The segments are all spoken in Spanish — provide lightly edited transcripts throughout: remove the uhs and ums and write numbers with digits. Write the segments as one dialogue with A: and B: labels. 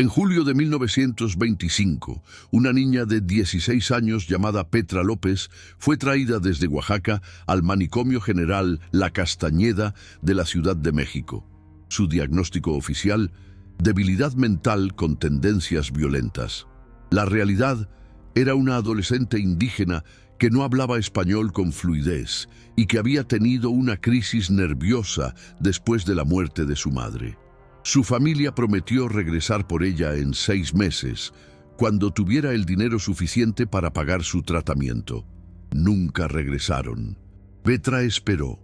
A: En julio de 1925, una niña de 16 años llamada Petra López fue traída desde Oaxaca al manicomio general La Castañeda de la Ciudad de México. Su diagnóstico oficial: debilidad mental con tendencias violentas. La realidad era una adolescente indígena que no hablaba español con fluidez y que había tenido una crisis nerviosa después de la muerte de su madre. Su familia prometió regresar por ella en 6 meses, cuando tuviera el dinero suficiente para pagar su tratamiento. Nunca regresaron. Petra esperó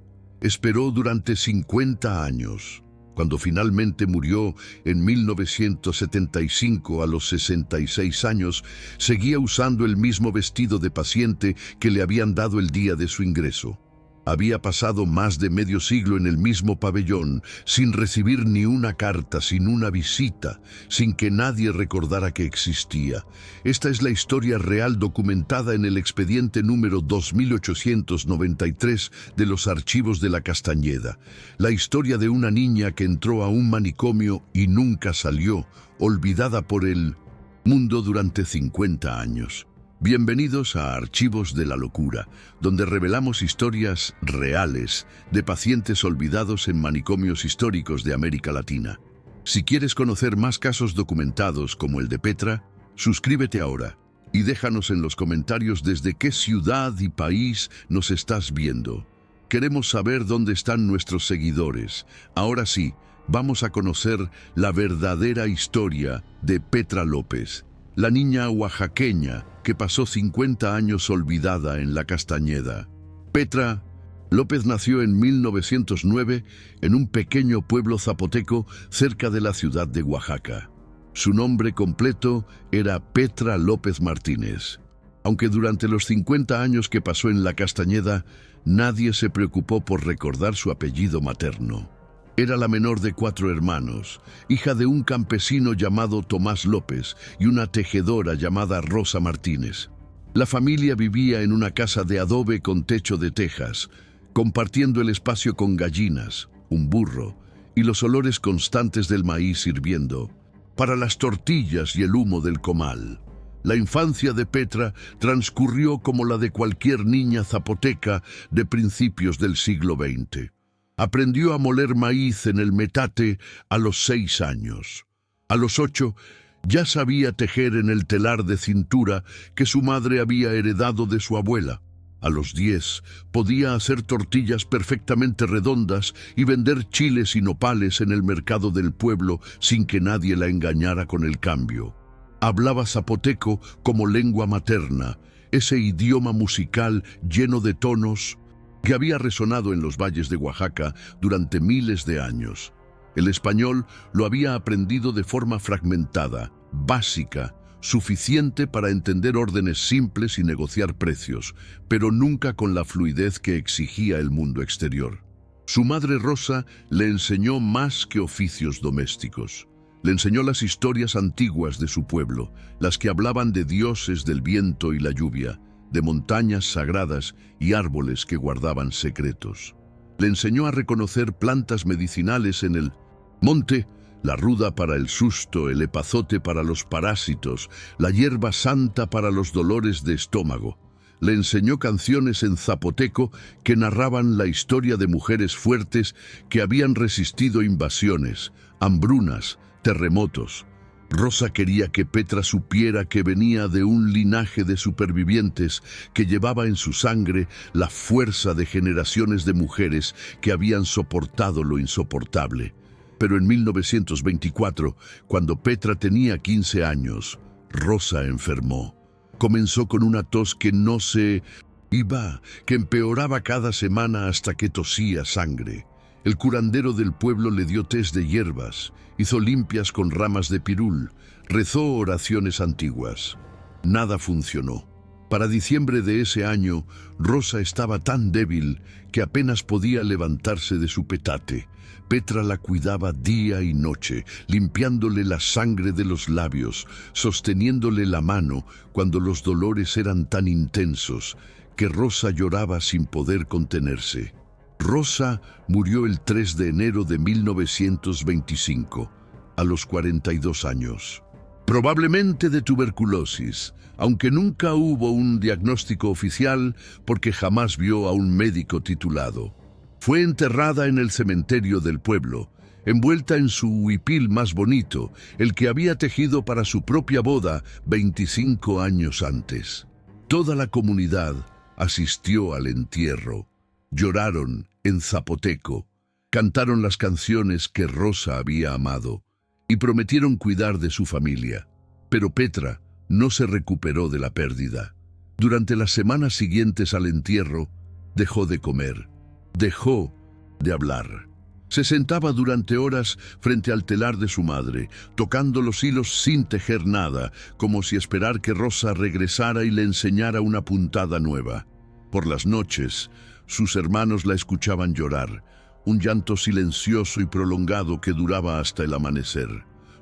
A: durante 50 años. Cuando finalmente murió en 1975 a los 66 años, seguía usando el mismo vestido de paciente que le habían dado el día de su ingreso. Había pasado más de medio siglo en el mismo pabellón, sin recibir ni una carta, sin una visita, sin que nadie recordara que existía. Esta es la historia real documentada en el expediente número 2893 de los archivos de La Castañeda. La historia de una niña que entró a un manicomio y nunca salió, olvidada por el mundo durante 50 años. Bienvenidos a Archivos de la Locura, donde revelamos historias reales de pacientes olvidados en manicomios históricos de América Latina. Si quieres conocer más casos documentados como el de Petra, suscríbete ahora y déjanos en los comentarios desde qué ciudad y país nos estás viendo. Queremos saber dónde están nuestros seguidores. Ahora sí, vamos a conocer la verdadera historia de Petra López, la niña oaxaqueña que pasó 50 años olvidada en La Castañeda. Petra López nació en 1909 en un pequeño pueblo zapoteco cerca de la ciudad de Oaxaca. Su nombre completo era Petra López Martínez. Aunque durante los 50 años que pasó en La Castañeda, nadie se preocupó por recordar su apellido materno. Era la menor de 4 hermanos, hija de un campesino llamado Tomás López y una tejedora llamada Rosa Martínez. La familia vivía en una casa de adobe con techo de tejas, compartiendo el espacio con gallinas, un burro y los olores constantes del maíz hirviendo, para las tortillas y el humo del comal. La infancia de Petra transcurrió como la de cualquier niña zapoteca de principios del siglo XX. Aprendió a moler maíz en el metate a los 6 años. A los 8 ya sabía tejer en el telar de cintura que su madre había heredado de su abuela. A los 10 podía hacer tortillas perfectamente redondas y vender chiles y nopales en el mercado del pueblo sin que nadie la engañara con el cambio. Hablaba zapoteco como lengua materna, ese idioma musical lleno de tonos que había resonado en los valles de Oaxaca durante miles de años. El español lo había aprendido de forma fragmentada, básica, suficiente para entender órdenes simples y negociar precios, pero nunca con la fluidez que exigía el mundo exterior. Su madre Rosa le enseñó más que oficios domésticos. Le enseñó las historias antiguas de su pueblo, las que hablaban de dioses del viento y la lluvia, de montañas sagradas y árboles que guardaban secretos. Le enseñó a reconocer plantas medicinales en el monte, la ruda para el susto, el epazote para los parásitos, la hierba santa para los dolores de estómago. Le enseñó canciones en zapoteco que narraban la historia de mujeres fuertes que habían resistido invasiones, hambrunas, terremotos. Rosa quería que Petra supiera que venía de un linaje de supervivientes que llevaba en su sangre la fuerza de generaciones de mujeres que habían soportado lo insoportable. Pero en 1924, cuando Petra tenía 15 años, Rosa enfermó. Comenzó con una tos que no se iba, que empeoraba cada semana hasta que tosía sangre. El curandero del pueblo le dio tés de hierbas, hizo limpias con ramas de pirul, rezó oraciones antiguas. Nada funcionó. Para diciembre de ese año, Rosa estaba tan débil que apenas podía levantarse de su petate. Petra la cuidaba día y noche, limpiándole la sangre de los labios, sosteniéndole la mano cuando los dolores eran tan intensos que Rosa lloraba sin poder contenerse. Rosa murió el 3 de enero de 1925, a los 42 años. probablemente de tuberculosis, aunque nunca hubo un diagnóstico oficial porque jamás vio a un médico titulado. Fue enterrada en el cementerio del pueblo, envuelta en su huipil más bonito, el que había tejido para su propia boda 25 años antes. Toda la comunidad asistió al entierro. Lloraron en zapoteco, cantaron las canciones que Rosa había amado y prometieron cuidar de su familia. Pero Petra no se recuperó de la pérdida. Durante las semanas siguientes al entierro, dejó de comer, dejó de hablar. Se sentaba durante horas frente al telar de su madre, tocando los hilos sin tejer nada, como si esperar que Rosa regresara y le enseñara una puntada nueva. Por las noches, sus hermanos la escuchaban llorar, un llanto silencioso y prolongado que duraba hasta el amanecer.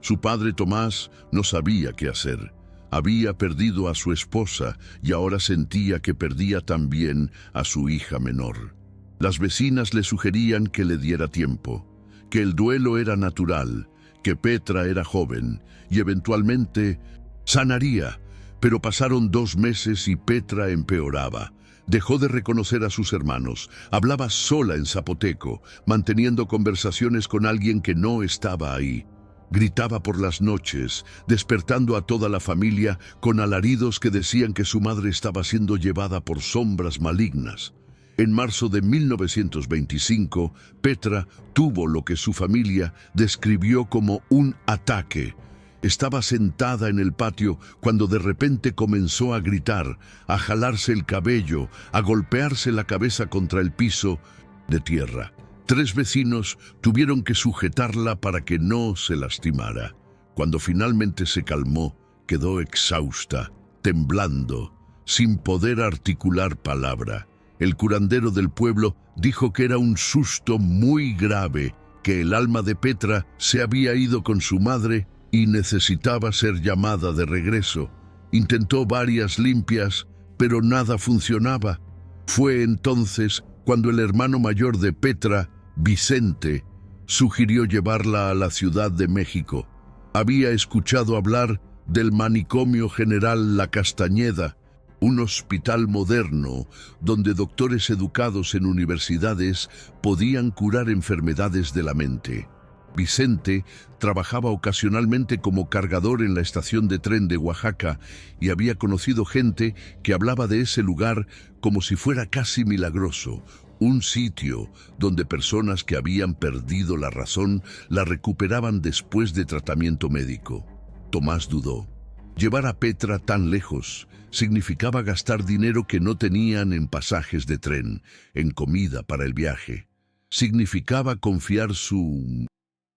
A: Su padre Tomás no sabía qué hacer. Había perdido a su esposa y ahora sentía que perdía también a su hija menor. Las vecinas le sugerían que le diera tiempo, que el duelo era natural, que Petra era joven y eventualmente sanaría. Pero pasaron 2 meses y Petra empeoraba. Dejó de reconocer a sus hermanos, hablaba sola en zapoteco, manteniendo conversaciones con alguien que no estaba ahí. Gritaba por las noches, despertando a toda la familia con alaridos que decían que su madre estaba siendo llevada por sombras malignas. En marzo de 1925, Petra tuvo lo que su familia describió como un ataque. Estaba sentada en el patio cuando de repente comenzó a gritar, a jalarse el cabello, a golpearse la cabeza contra el piso de tierra. 3 vecinos tuvieron que sujetarla para que no se lastimara. Cuando finalmente se calmó, quedó exhausta, temblando, sin poder articular palabra. El curandero del pueblo dijo que era un susto muy grave, que el alma de Petra se había ido con su madre y necesitaba ser llamada de regreso. Intentó varias limpias, pero nada funcionaba. Fue entonces cuando el hermano mayor de Petra, Vicente, sugirió llevarla a la Ciudad de México. Había escuchado hablar del Manicomio General La Castañeda, un hospital moderno donde doctores educados en universidades podían curar enfermedades de la mente. Vicente trabajaba ocasionalmente como cargador en la estación de tren de Oaxaca y había conocido gente que hablaba de ese lugar como si fuera casi milagroso, un sitio donde personas que habían perdido la razón la recuperaban después de tratamiento médico. Tomás dudó. Llevar a Petra tan lejos significaba gastar dinero que no tenían en pasajes de tren, en comida para el viaje. Significaba confiar su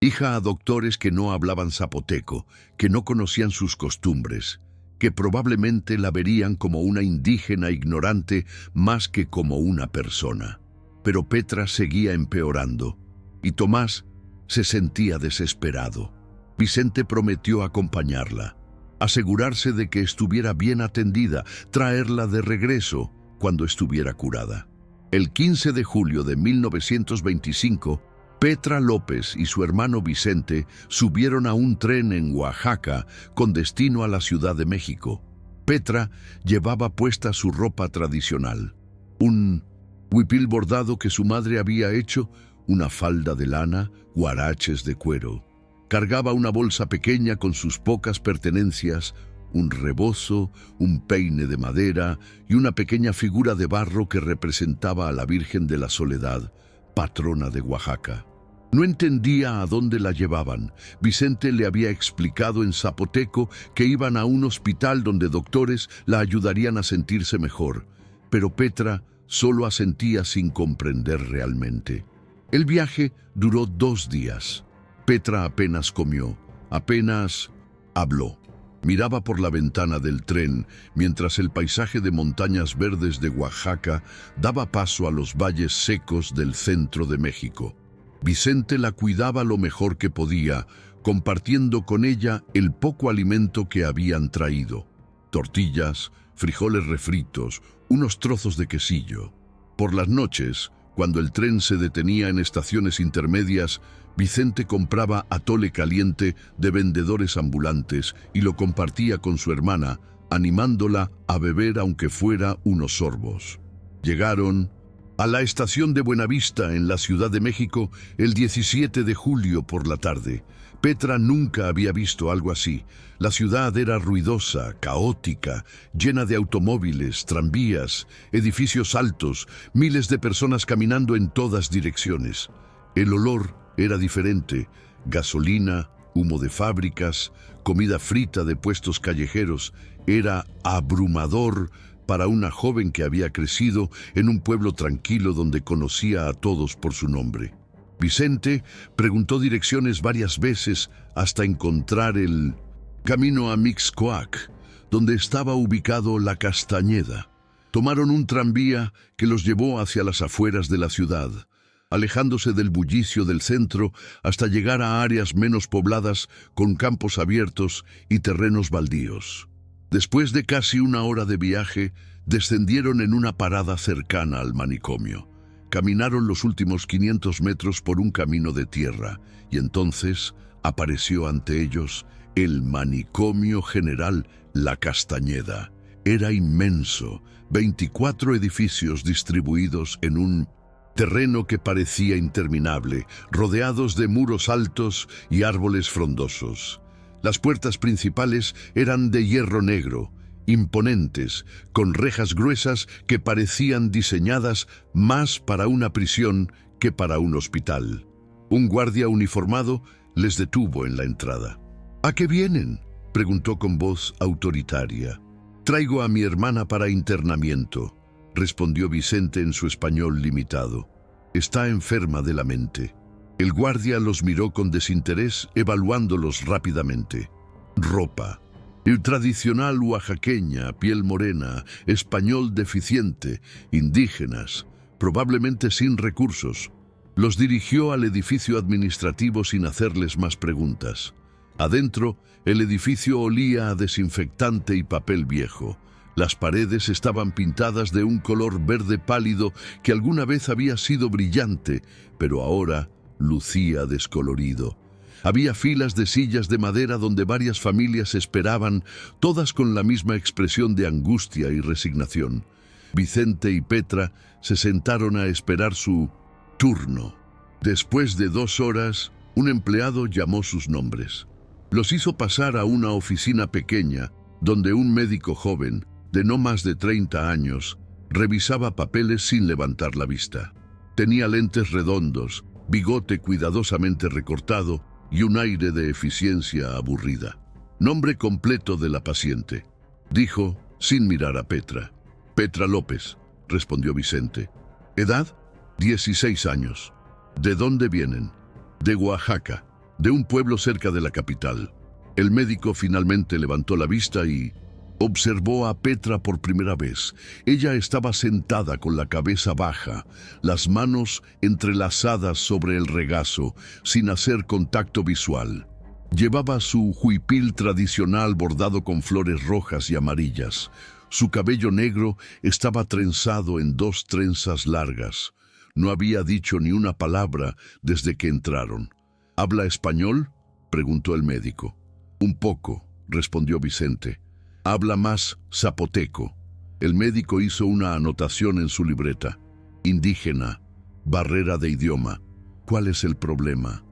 A: hija a doctores que no hablaban zapoteco, que no conocían sus costumbres, que probablemente la verían como una indígena ignorante más que como una persona. Pero Petra seguía empeorando, y Tomás se sentía desesperado. Vicente prometió acompañarla, asegurarse de que estuviera bien atendida, traerla de regreso cuando estuviera curada. El 15 de julio de 1925, Petra López y su hermano Vicente subieron a un tren en Oaxaca con destino a la Ciudad de México. Petra llevaba puesta su ropa tradicional, un huipil bordado que su madre había hecho, una falda de lana, huaraches de cuero. Cargaba una bolsa pequeña con sus pocas pertenencias, un rebozo, un peine de madera y una pequeña figura de barro que representaba a la Virgen de la Soledad, patrona de Oaxaca. No entendía a dónde la llevaban. Vicente le había explicado en zapoteco que iban a un hospital donde doctores la ayudarían a sentirse mejor, pero Petra solo asentía sin comprender realmente. El viaje duró 2 días. Petra apenas comió, apenas habló. Miraba por la ventana del tren mientras el paisaje de montañas verdes de Oaxaca daba paso a los valles secos del centro de México. Vicente la cuidaba lo mejor que podía, compartiendo con ella el poco alimento que habían traído: tortillas, frijoles refritos, unos trozos de quesillo. Por las noches, Cuando el tren se detenía en estaciones intermedias, Vicente compraba atole caliente de vendedores ambulantes y lo compartía con su hermana, animándola a beber aunque fuera unos sorbos. Llegaron a la estación de Buenavista en la Ciudad de México el 17 de julio por la tarde. Petra nunca había visto algo así. La ciudad era ruidosa, caótica, llena de automóviles, tranvías, edificios altos, miles de personas caminando en todas direcciones. El olor era diferente: gasolina, humo de fábricas, comida frita de puestos callejeros. Era abrumador para una joven que había crecido en un pueblo tranquilo donde conocía a todos por su nombre. Vicente preguntó direcciones varias veces hasta encontrar el camino a Mixcoac, donde estaba ubicado La Castañeda. Tomaron un tranvía que los llevó hacia las afueras de la ciudad, alejándose del bullicio del centro hasta llegar a áreas menos pobladas con campos abiertos y terrenos baldíos. Después de casi una hora de viaje, descendieron en una parada cercana al manicomio. Caminaron los últimos 500 metros por un camino de tierra y entonces apareció ante ellos el manicomio general La Castañeda. Era inmenso, 24 edificios distribuidos en un terreno que parecía interminable, rodeados de muros altos y árboles frondosos. Las puertas principales eran de hierro negro, imponentes, con rejas gruesas que parecían diseñadas más para una prisión que para un hospital. Un guardia uniformado les detuvo en la entrada. ¿A qué vienen?, preguntó con voz autoritaria. «Traigo a mi hermana para internamiento», respondió Vicente en su español limitado. «Está enferma de la mente». El guardia los miró con desinterés, evaluándolos rápidamente. Ropa: el tradicional oaxaqueña, piel morena, español deficiente, indígenas, probablemente sin recursos. Los dirigió al edificio administrativo sin hacerles más preguntas. Adentro, el edificio olía a desinfectante y papel viejo. Las paredes estaban pintadas de un color verde pálido que alguna vez había sido brillante, pero ahora lucía descolorido. Había filas de sillas de madera donde varias familias esperaban, todas con la misma expresión de angustia y resignación. Vicente y Petra se sentaron a esperar su turno. Después de 2 horas, un empleado llamó sus nombres. Los hizo pasar a una oficina pequeña, donde un médico joven, de no más de 30 años, revisaba papeles sin levantar la vista. Tenía lentes redondos, bigote cuidadosamente recortado y un aire de eficiencia aburrida. «Nombre completo de la paciente», dijo sin mirar a Petra. «Petra López», respondió Vicente. «¿Edad?». «16 años». «¿De dónde vienen?». «De Oaxaca, de un pueblo cerca de la capital». El médico finalmente levantó la vista y observó a Petra por primera vez. Ella estaba sentada con la cabeza baja, las manos entrelazadas sobre el regazo, sin hacer contacto visual. Llevaba su huipil tradicional bordado con flores rojas y amarillas. Su cabello negro estaba trenzado en 2 trenzas largas. No había dicho ni una palabra desde que entraron. «¿Habla español?», preguntó el médico. «Un poco», respondió Vicente. «Habla más zapoteco». El médico hizo una anotación en su libreta. «Indígena, barrera de idioma. ¿Cuál es el problema?».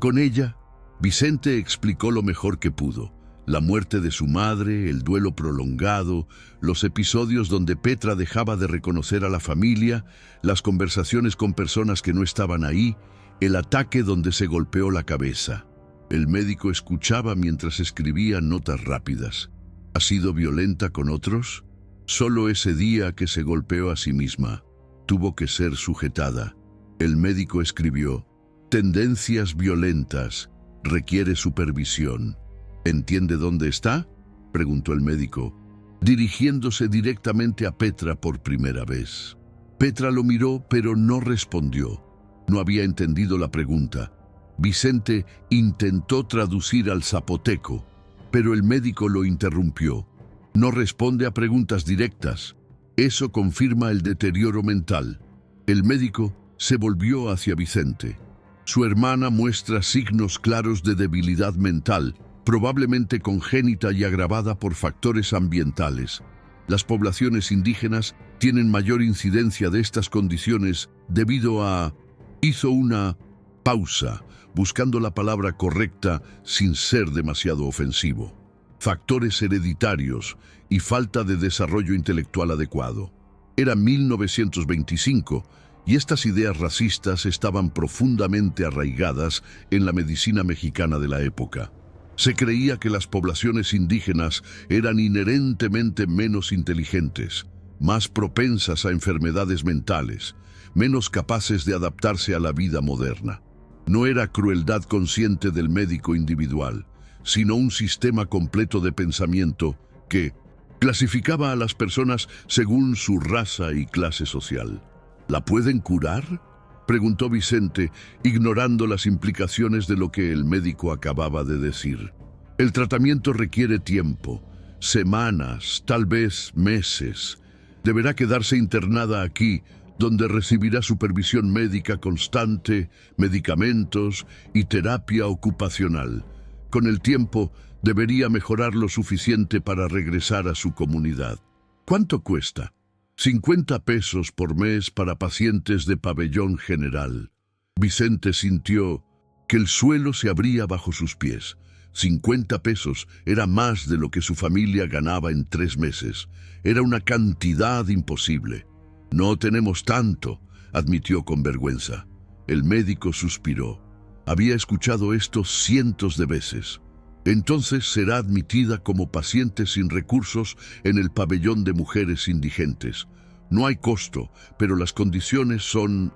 A: Con ella, Vicente explicó lo mejor que pudo. La muerte de su madre, el duelo prolongado, los episodios donde Petra dejaba de reconocer a la familia, las conversaciones con personas que no estaban ahí, el ataque donde se golpeó la cabeza. El médico escuchaba mientras escribía notas rápidas. ¿Ha sido violenta con otros? Solo ese día que se golpeó a sí misma. Tuvo que ser sujetada. El médico escribió: «Tendencias violentas. Requiere supervisión». «¿Entiende dónde está?», preguntó el médico, dirigiéndose directamente a Petra por primera vez. Petra lo miró, pero no respondió. No había entendido la pregunta. Vicente intentó traducir al zapoteco, pero el médico lo interrumpió. «No responde a preguntas directas. Eso confirma el deterioro mental». El médico se volvió hacia Vicente. Su hermana muestra signos claros de debilidad mental, probablemente congénita y agravada por factores ambientales. Las poblaciones indígenas tienen mayor incidencia de estas condiciones debido a... Hizo una pausa, buscando la palabra correcta sin ser demasiado ofensivo. Factores hereditarios y falta de desarrollo intelectual adecuado. Era 1925 y estas ideas racistas estaban profundamente arraigadas en la medicina mexicana de la época. Se creía que las poblaciones indígenas eran inherentemente menos inteligentes, más propensas a enfermedades mentales, menos capaces de adaptarse a la vida moderna. No era crueldad consciente del médico individual, sino un sistema completo de pensamiento que clasificaba a las personas según su raza y clase social. ¿La pueden curar?, preguntó Vicente, ignorando las implicaciones de lo que el médico acababa de decir. El tratamiento requiere tiempo, semanas, tal vez meses. Deberá quedarse internada aquí, donde recibirá supervisión médica constante, medicamentos y terapia ocupacional. Con el tiempo, debería mejorar lo suficiente para regresar a su comunidad. ¿Cuánto cuesta? 50 pesos por mes para pacientes de pabellón general. Vicente sintió que el suelo se abría bajo sus pies. 50 pesos era más de lo que su familia ganaba en 3 meses. Era una cantidad imposible. No tenemos tanto, admitió con vergüenza. El médico suspiró. Había escuchado esto cientos de veces. Entonces será admitida como paciente sin recursos en el pabellón de mujeres indigentes. No hay costo, pero las condiciones son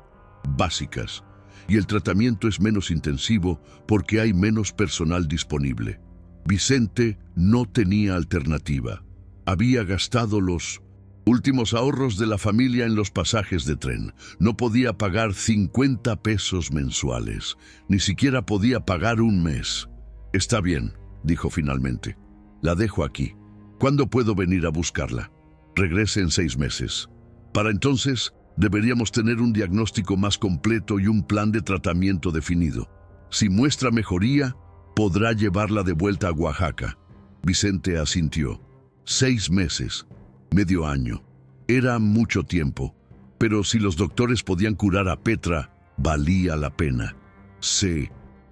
A: básicas y el tratamiento es menos intensivo porque hay menos personal disponible. Vicente no tenía alternativa. Había gastado los últimos ahorros de la familia en los pasajes de tren. No podía pagar 50 pesos mensuales. Ni siquiera podía pagar un mes. Está bien, dijo finalmente. La dejo aquí. ¿Cuándo puedo venir a buscarla? Regrese en 6 meses. Para entonces, deberíamos tener un diagnóstico más completo y un plan de tratamiento definido. Si muestra mejoría, podrá llevarla de vuelta a Oaxaca. Vicente asintió. 6 meses, medio año. Era mucho tiempo, pero si los doctores podían curar a Petra, valía la pena.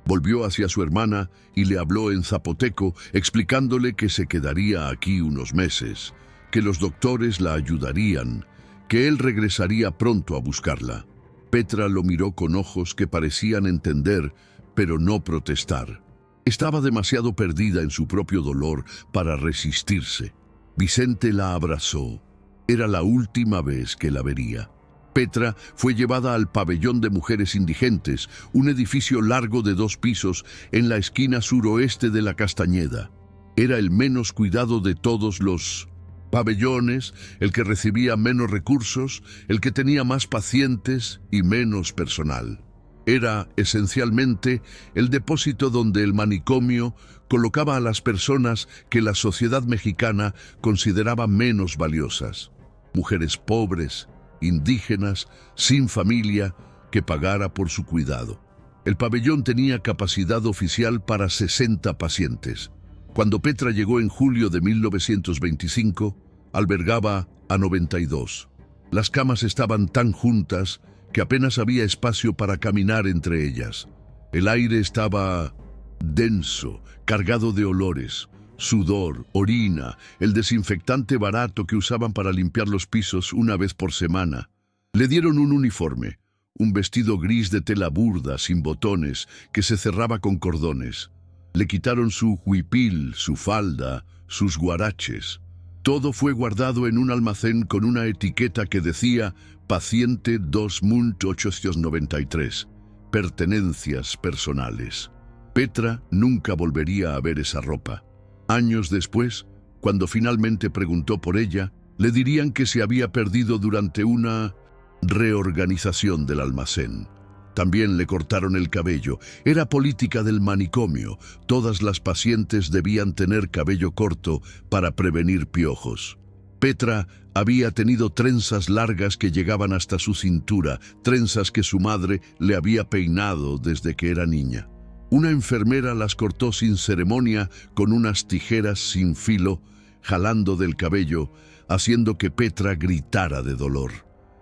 A: Volvió hacia su hermana y le habló en zapoteco, explicándole que se quedaría aquí unos meses, que los doctores la ayudarían, que él regresaría pronto a buscarla. Petra lo miró con ojos que parecían entender, pero no protestar. Estaba demasiado perdida en su propio dolor para resistirse. Vicente la abrazó. Era la última vez que la vería. Petra fue llevada al pabellón de mujeres indigentes, un edificio largo de 2 pisos en la esquina suroeste de la Castañeda. Era el menos cuidado de todos los pabellones, el que recibía menos recursos, el que tenía más pacientes y menos personal. Era, esencialmente, el depósito donde el manicomio colocaba a las personas que la sociedad mexicana consideraba menos valiosas. Mujeres pobres, indígenas, sin familia, que pagara por su cuidado. El pabellón tenía capacidad oficial para 60 pacientes. Cuando Petra llegó en julio de 1925, albergaba a 92. Las camas estaban tan juntas que apenas había espacio para caminar entre ellas. El aire estaba denso, cargado de olores, sudor, orina, el desinfectante barato que usaban para limpiar los pisos una vez por semana. Le dieron un uniforme, un vestido gris de tela burda, sin botones, que se cerraba con cordones. Le quitaron su huipil, su falda, sus guaraches. Todo fue guardado en un almacén con una etiqueta que decía Paciente 2893, pertenencias personales. Petra nunca volvería a ver esa ropa. Años después, cuando finalmente preguntó por ella, le dirían que se había perdido durante una reorganización del almacén. También le cortaron el cabello. Era política del manicomio. Todas las pacientes debían tener cabello corto para prevenir piojos. Petra había tenido trenzas largas que llegaban hasta su cintura, trenzas que su madre le había peinado desde que era niña. Una enfermera las cortó sin ceremonia con unas tijeras sin filo, jalando del cabello, haciendo que Petra gritara de dolor.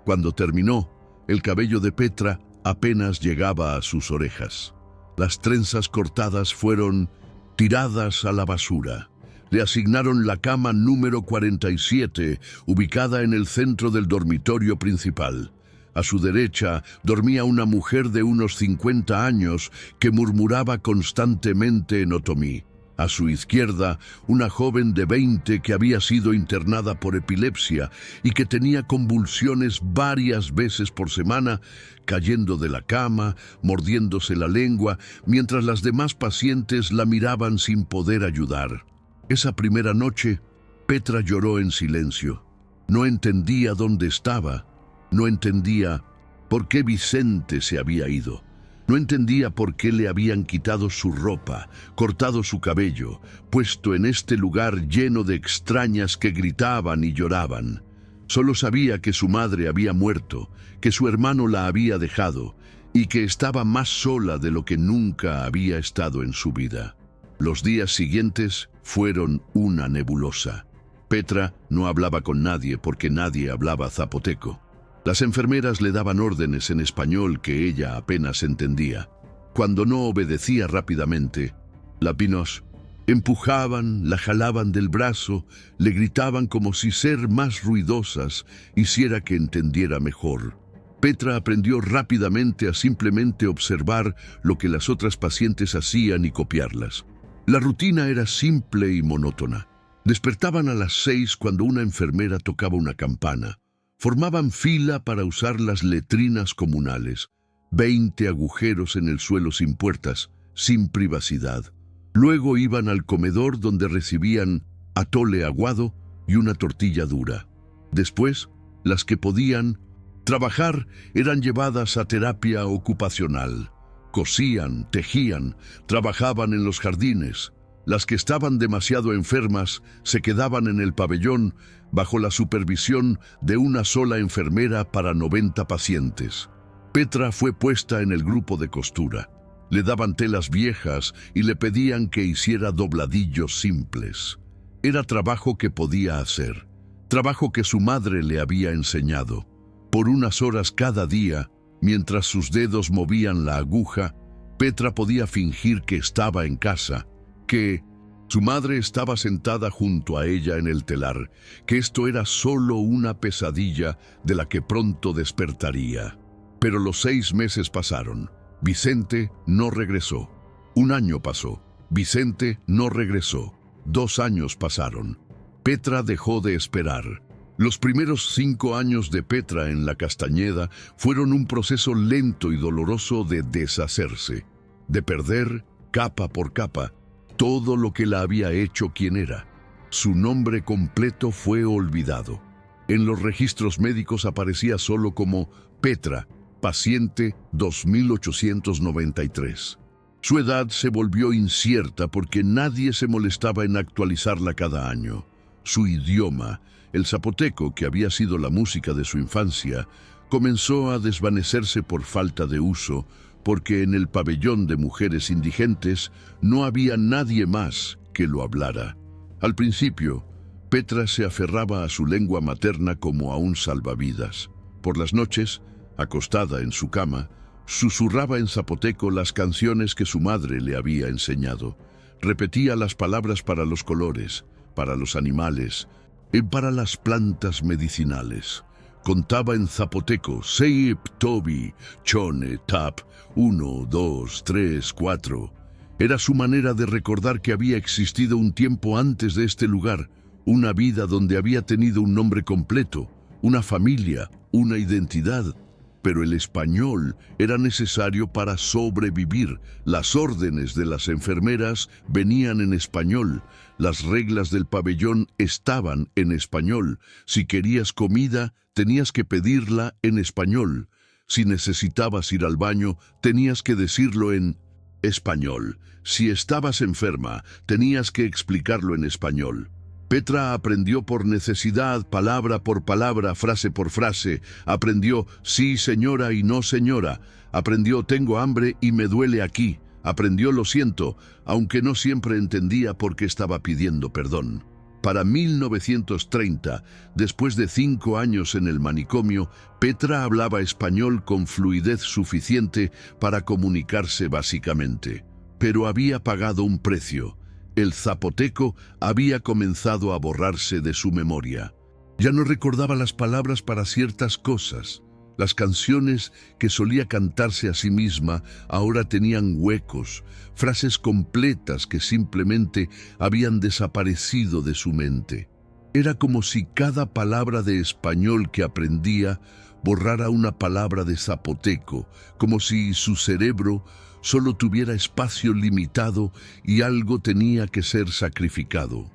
A: Cuando terminó, el cabello de Petra apenas llegaba a sus orejas. Las trenzas cortadas fueron tiradas a la basura. Le asignaron la cama número 47, ubicada en el centro del dormitorio principal. A su derecha dormía una mujer de unos 50 años que murmuraba constantemente en otomí. A su izquierda, una joven de 20 que había sido internada por epilepsia y que tenía convulsiones varias veces por semana, cayendo de la cama, mordiéndose la lengua, mientras las demás pacientes la miraban sin poder ayudar. Esa primera noche, Petra lloró en silencio. No entendía dónde estaba. No entendía por qué Vicente se había ido. No entendía por qué le habían quitado su ropa, cortado su cabello, puesto en este lugar lleno de extrañas que gritaban y lloraban. Solo sabía que su madre había muerto, que su hermano la había dejado y que estaba más sola de lo que nunca había estado en su vida. Los días siguientes fueron una nebulosa. Petra no hablaba con nadie porque nadie hablaba zapoteco. Las enfermeras le daban órdenes en español que ella apenas entendía. Cuando no obedecía rápidamente, las empujaban, la jalaban del brazo, le gritaban como si ser más ruidosas hiciera que entendiera mejor. Petra aprendió rápidamente a simplemente observar lo que las otras pacientes hacían y copiarlas. La rutina era simple y monótona. Despertaban a las 6 cuando una enfermera tocaba una campana. Formaban fila para usar las letrinas comunales. 20 agujeros en el suelo sin puertas, sin privacidad. Luego iban al comedor donde recibían atole aguado y una tortilla dura. Después, las que podían trabajar eran llevadas a terapia ocupacional. Cosían, tejían, trabajaban en los jardines. Las que estaban demasiado enfermas se quedaban en el pabellón bajo la supervisión de una sola enfermera para 90 pacientes. Petra fue puesta en el grupo de costura. Le daban telas viejas y le pedían que hiciera dobladillos simples. Era trabajo que podía hacer, trabajo que su madre le había enseñado. Por unas horas cada día, mientras sus dedos movían la aguja, Petra podía fingir que estaba en casa, que su madre estaba sentada junto a ella en el telar, que esto era solo una pesadilla de la que pronto despertaría. Pero los 6 meses pasaron. Vicente no regresó. 1 año pasó. Vicente no regresó. 2 años pasaron. Petra dejó de esperar. Los primeros 5 años de Petra en la Castañeda fueron un proceso lento y doloroso de deshacerse, de perder, capa por capa, todo lo que la había hecho quien era. Su nombre completo fue olvidado. En los registros médicos aparecía solo como Petra, paciente 2893. Su edad se volvió incierta porque nadie se molestaba en actualizarla cada año. Su idioma, el zapoteco, que había sido la música de su infancia, comenzó a desvanecerse por falta de uso, porque en el pabellón de mujeres indigentes no había nadie más que lo hablara. Al principio, Petra se aferraba a su lengua materna como a un salvavidas. Por las noches, acostada en su cama, susurraba en zapoteco las canciones que su madre le había enseñado. Repetía las palabras para los colores, para los animales y para las plantas medicinales. Contaba en zapoteco, Seip, Tobi, Chone, Tap, 1, 2, 3, 4. Era su manera de recordar que había existido un tiempo antes de este lugar, una vida donde había tenido un nombre completo, una familia, una identidad. Pero el español era necesario para sobrevivir. Las órdenes de las enfermeras venían en español. Las reglas del pabellón estaban en español. Si querías comida, tenías que pedirla en español. Si necesitabas ir al baño, tenías que decirlo en español. Si estabas enferma, tenías que explicarlo en español. Petra aprendió por necesidad, palabra por palabra, frase por frase. Aprendió sí señora y no señora. Aprendió tengo hambre y me duele aquí. Aprendió lo siento, aunque no siempre entendía por qué estaba pidiendo perdón. Para 1930, después de 5 años en el manicomio, Petra hablaba español con fluidez suficiente para comunicarse básicamente. Pero había pagado un precio. El zapoteco había comenzado a borrarse de su memoria. Ya no recordaba las palabras para ciertas cosas. Las canciones que solía cantarse a sí misma ahora tenían huecos, frases completas que simplemente habían desaparecido de su mente. Era como si cada palabra de español que aprendía borrara una palabra de zapoteco, como si su cerebro solo tuviera espacio limitado y algo tenía que ser sacrificado.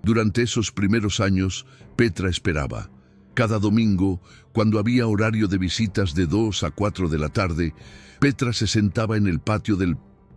A: Durante esos primeros años, Petra esperaba. Cada domingo, cuando había horario de visitas de 2 a 4 de la tarde, Petra se sentaba en el patio del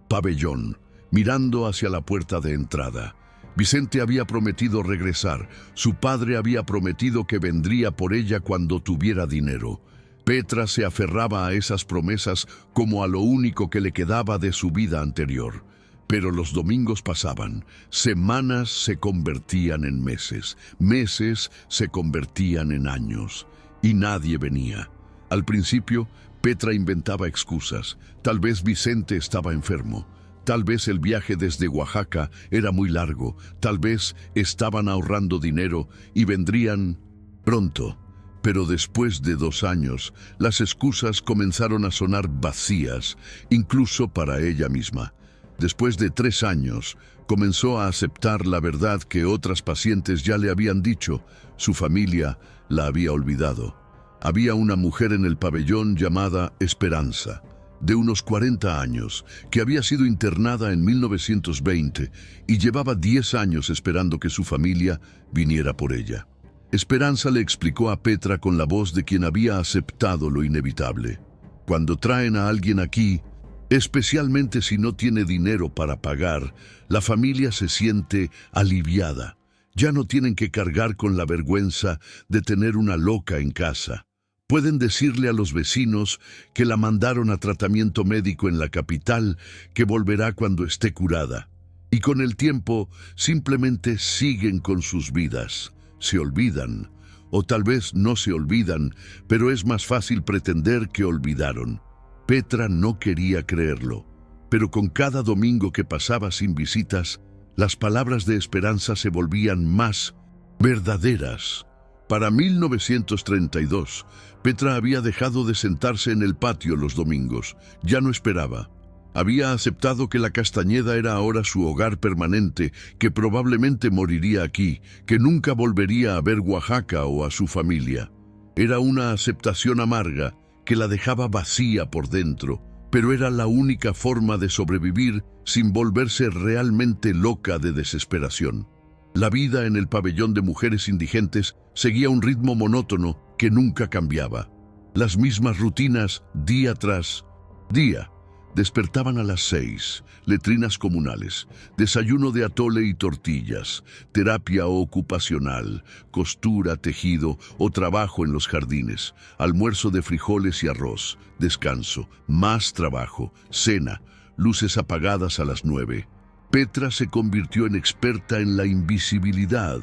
A: pabellón, mirando hacia la puerta de entrada. Vicente había prometido regresar. Su padre había prometido que vendría por ella cuando tuviera dinero. Petra se aferraba a esas promesas como a lo único que le quedaba de su vida anterior. Pero los domingos pasaban, semanas se convertían en meses, meses se convertían en años, y nadie venía. Al principio, Petra inventaba excusas. Tal vez Vicente estaba enfermo, tal vez el viaje desde Oaxaca era muy largo, tal vez estaban ahorrando dinero y vendrían pronto. Pero después de 2 años, las excusas comenzaron a sonar vacías, incluso para ella misma. Después de 3 años, comenzó a aceptar la verdad que otras pacientes ya le habían dicho. Su familia la había olvidado. Había una mujer en el pabellón llamada Esperanza, de unos 40 años, que había sido internada en 1920 y llevaba 10 años esperando que su familia viniera por ella. Esperanza le explicó a Petra con la voz de quien había aceptado lo inevitable. Cuando traen a alguien aquí, especialmente si no tiene dinero para pagar, la familia se siente aliviada. Ya no tienen que cargar con la vergüenza de tener una loca en casa. Pueden decirle a los vecinos que la mandaron a tratamiento médico en la capital, que volverá cuando esté curada. Y con el tiempo simplemente siguen con sus vidas. Se olvidan, o tal vez no se olvidan, pero es más fácil pretender que olvidaron. Petra no quería creerlo, pero con cada domingo que pasaba sin visitas, las palabras de Esperanza se volvían más verdaderas. Para 1932, Petra había dejado de sentarse en el patio los domingos. Ya no esperaba. Había aceptado que la Castañeda era ahora su hogar permanente, que probablemente moriría aquí, que nunca volvería a ver Oaxaca o a su familia. Era una aceptación amarga, que la dejaba vacía por dentro, pero era la única forma de sobrevivir sin volverse realmente loca de desesperación. La vida en el pabellón de mujeres indigentes seguía un ritmo monótono que nunca cambiaba. Las mismas rutinas día tras día. Despertaban a las 6, letrinas comunales, desayuno de atole y tortillas, terapia ocupacional, costura, tejido o trabajo en los jardines, almuerzo de frijoles y arroz, descanso, más trabajo, cena, luces apagadas a las 9. Petra se convirtió en experta en la invisibilidad.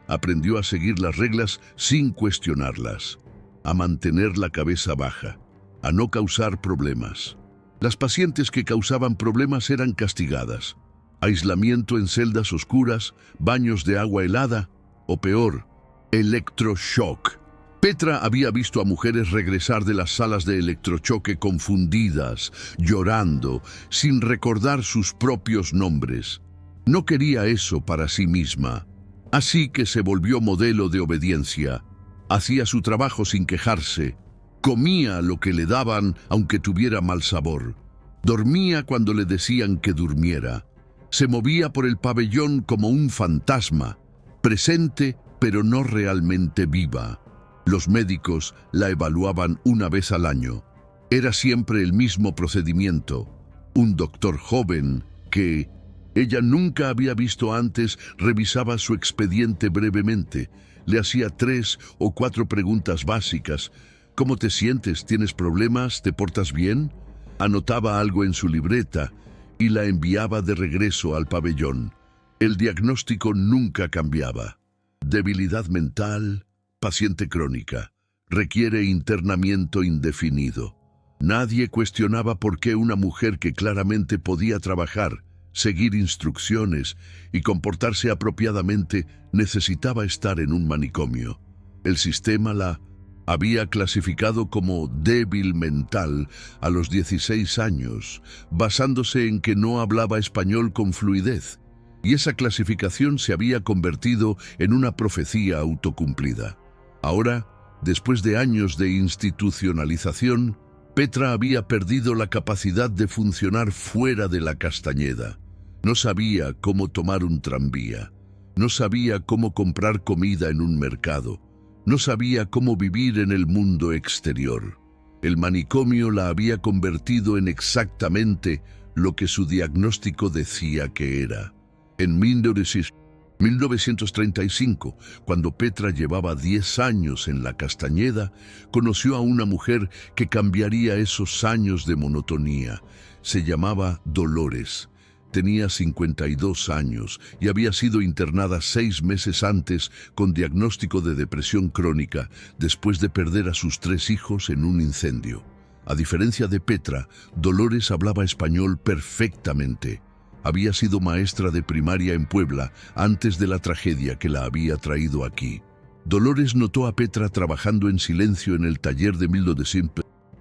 A: Aprendió a seguir las reglas sin cuestionarlas, a mantener la cabeza baja, a no causar problemas. Las pacientes que causaban problemas eran castigadas. Aislamiento en celdas oscuras, baños de agua helada o peor, electroshock. Petra había visto a mujeres regresar de las salas de electrochoque confundidas, llorando, sin recordar sus propios nombres. No quería eso para sí misma, así que se volvió modelo de obediencia. Hacía su trabajo sin quejarse. Comía lo que le daban aunque tuviera mal sabor. Dormía cuando le decían que durmiera. Se movía por el pabellón como un fantasma, presente pero no realmente viva. Los médicos la evaluaban una vez al año. Era siempre el mismo procedimiento. Un doctor joven que Ella nunca había visto antes, revisaba su expediente brevemente. Le hacía 3 o 4 preguntas básicas. ¿Cómo te sientes? ¿Tienes problemas? ¿Te portas bien? Anotaba algo en su libreta y la enviaba de regreso al pabellón. El diagnóstico nunca cambiaba. Debilidad mental, paciente crónica. Requiere internamiento indefinido. Nadie cuestionaba por qué una mujer que claramente podía trabajar, seguir instrucciones y comportarse apropiadamente necesitaba estar en un manicomio. El sistema la había clasificado como débil mental a los 16 años, basándose en que no hablaba español con fluidez, y esa clasificación se había convertido en una profecía autocumplida. Ahora, después de años de institucionalización, Petra había perdido la capacidad de funcionar fuera de la Castañeda. No sabía cómo tomar un tranvía, no sabía cómo comprar comida en un mercado, no sabía cómo vivir en el mundo exterior. El manicomio la había convertido en exactamente lo que su diagnóstico decía que era. En 1935, cuando Petra llevaba 10 años en la Castañeda, conoció a una mujer que cambiaría esos años de monotonía. Se llamaba Dolores. Tenía 52 años y había sido internada 6 meses antes con diagnóstico de depresión crónica después de perder a sus 3 hijos en un incendio. A diferencia de Petra, Dolores hablaba español perfectamente. Había sido maestra de primaria en Puebla antes de la tragedia que la había traído aquí. Dolores notó a Petra trabajando en silencio en el taller de mildo de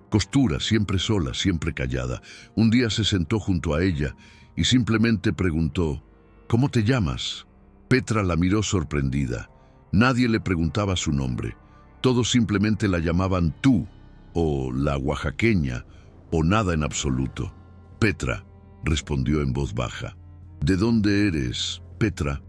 A: costura, siempre sola, siempre callada. Un día se sentó junto a ella y simplemente preguntó, ¿cómo te llamas? Petra la miró sorprendida. Nadie le preguntaba su nombre. Todos simplemente la llamaban tú, o la oaxaqueña, o nada en absoluto. Petra, respondió en voz baja. ¿De dónde eres, Petra?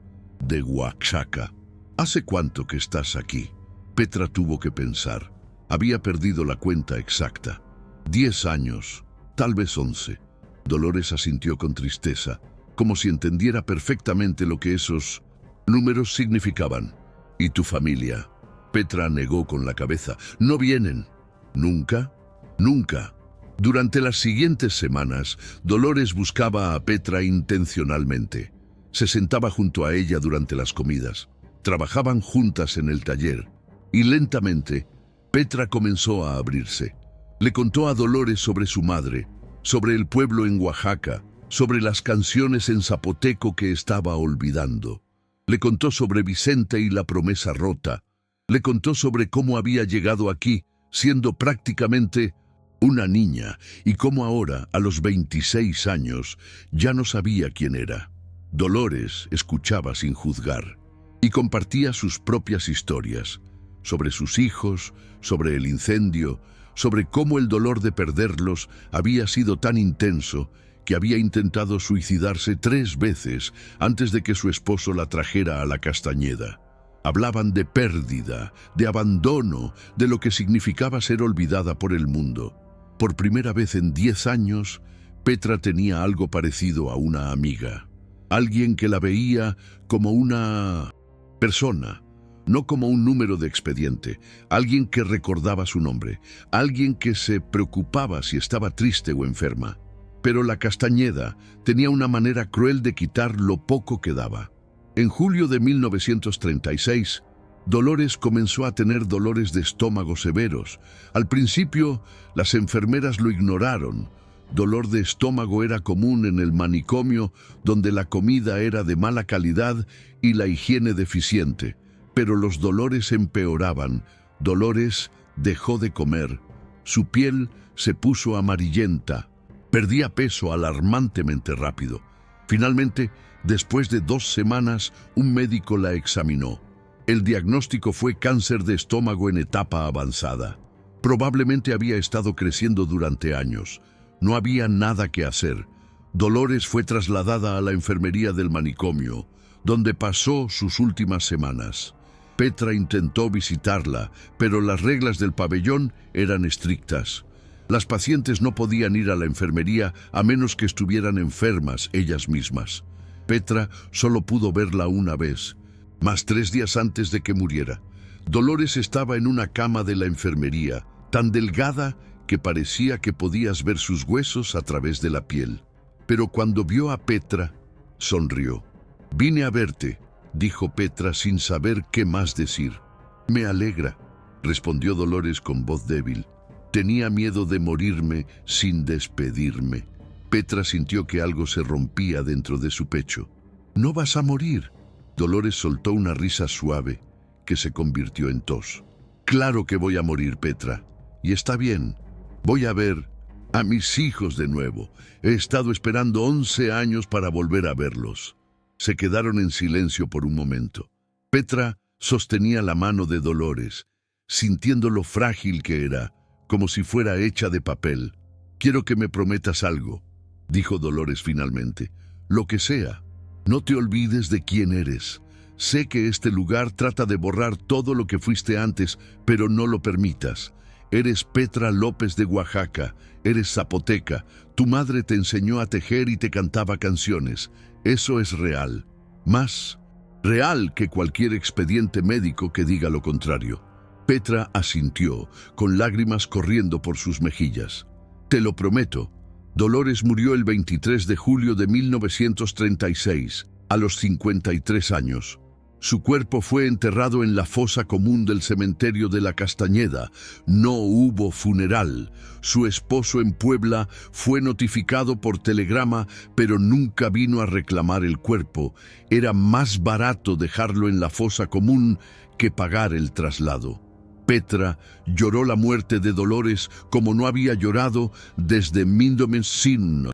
A: De Oaxaca. ¿Hace cuánto que estás aquí? Petra tuvo que pensar. Había perdido la cuenta exacta. 10 años, tal vez 11. Dolores asintió con tristeza, como si entendiera perfectamente lo que esos números significaban. ¿Y tu familia? Petra negó con la cabeza. ¿No vienen? ¿Nunca? Nunca. Durante las siguientes semanas, Dolores buscaba a Petra intencionalmente. Se sentaba junto a ella durante las comidas. Trabajaban juntas en el taller. Y lentamente, Petra comenzó a abrirse. Le contó a Dolores sobre su madre, sobre el pueblo en Oaxaca, sobre las canciones en zapoteco que estaba olvidando. Le contó sobre Vicente y la promesa rota. Le contó sobre cómo había llegado aquí, siendo prácticamente una niña, y cómo ahora, a los 26 años, ya no sabía quién era. Dolores escuchaba sin juzgar y compartía sus propias historias, sobre sus hijos, sobre el incendio, sobre cómo el dolor de perderlos había sido tan intenso que había intentado suicidarse 3 veces antes de que su esposo la trajera a la Castañeda. Hablaban de pérdida, de abandono, de lo que significaba ser olvidada por el mundo. Por primera vez en 10 años, Petra tenía algo parecido a una amiga. Alguien que la veía como una persona, no como un número de expediente. Alguien que recordaba su nombre. Alguien que se preocupaba si estaba triste o enferma. Pero la Castañeda tenía una manera cruel de quitar lo poco que daba. En julio de 1936, Dolores comenzó a tener dolores de estómago severos. Al principio, las enfermeras lo ignoraron. Dolor de estómago era común en el manicomio, donde la comida era de mala calidad y la higiene deficiente. Pero los dolores empeoraban. Dolores dejó de comer. Su piel se puso amarillenta. Perdía peso alarmantemente rápido. Finalmente, después de 2 semanas, un médico la examinó. El diagnóstico fue cáncer de estómago en etapa avanzada. Probablemente había estado creciendo durante años. No había nada que hacer. Dolores fue trasladada a la enfermería del manicomio, donde pasó sus últimas semanas. Petra intentó visitarla, pero las reglas del pabellón eran estrictas. Las pacientes no podían ir a la enfermería a menos que estuvieran enfermas ellas mismas. Petra solo pudo verla una vez, más 3 días antes de que muriera. Dolores estaba en una cama de la enfermería, tan delgada que parecía que podías ver sus huesos a través de la piel. Pero cuando vio a Petra, sonrió. «Vine a verte», dijo Petra sin saber qué más decir. «Me alegra», respondió Dolores con voz débil. «Tenía miedo de morirme sin despedirme». Petra sintió que algo se rompía dentro de su pecho. «No vas a morir». Dolores soltó una risa suave que se convirtió en tos. «Claro que voy a morir, Petra. Y está bien. Voy a ver a mis hijos de nuevo. He estado esperando 11 años para volver a verlos». Se quedaron en silencio por un momento. Petra sostenía la mano de Dolores, sintiendo lo frágil que era, como si fuera hecha de papel. «Quiero que me prometas algo», dijo Dolores finalmente. «Lo que sea. No te olvides de quién eres. Sé que este lugar trata de borrar todo lo que fuiste antes, pero no lo permitas. Eres Petra López de Oaxaca, eres zapoteca. Tu madre te enseñó a tejer y te cantaba canciones. Eso es real. Más real que cualquier expediente médico que diga lo contrario». Petra asintió, con lágrimas corriendo por sus mejillas. «Te lo prometo». Dolores murió el 23 de julio de 1936, a los 53 años. Su cuerpo fue enterrado en la fosa común del cementerio de La Castañeda. No hubo funeral. Su esposo en Puebla fue notificado por telegrama, pero nunca vino a reclamar el cuerpo. Era más barato dejarlo en la fosa común que pagar el traslado. Petra lloró la muerte de Dolores como no había llorado desde 1900,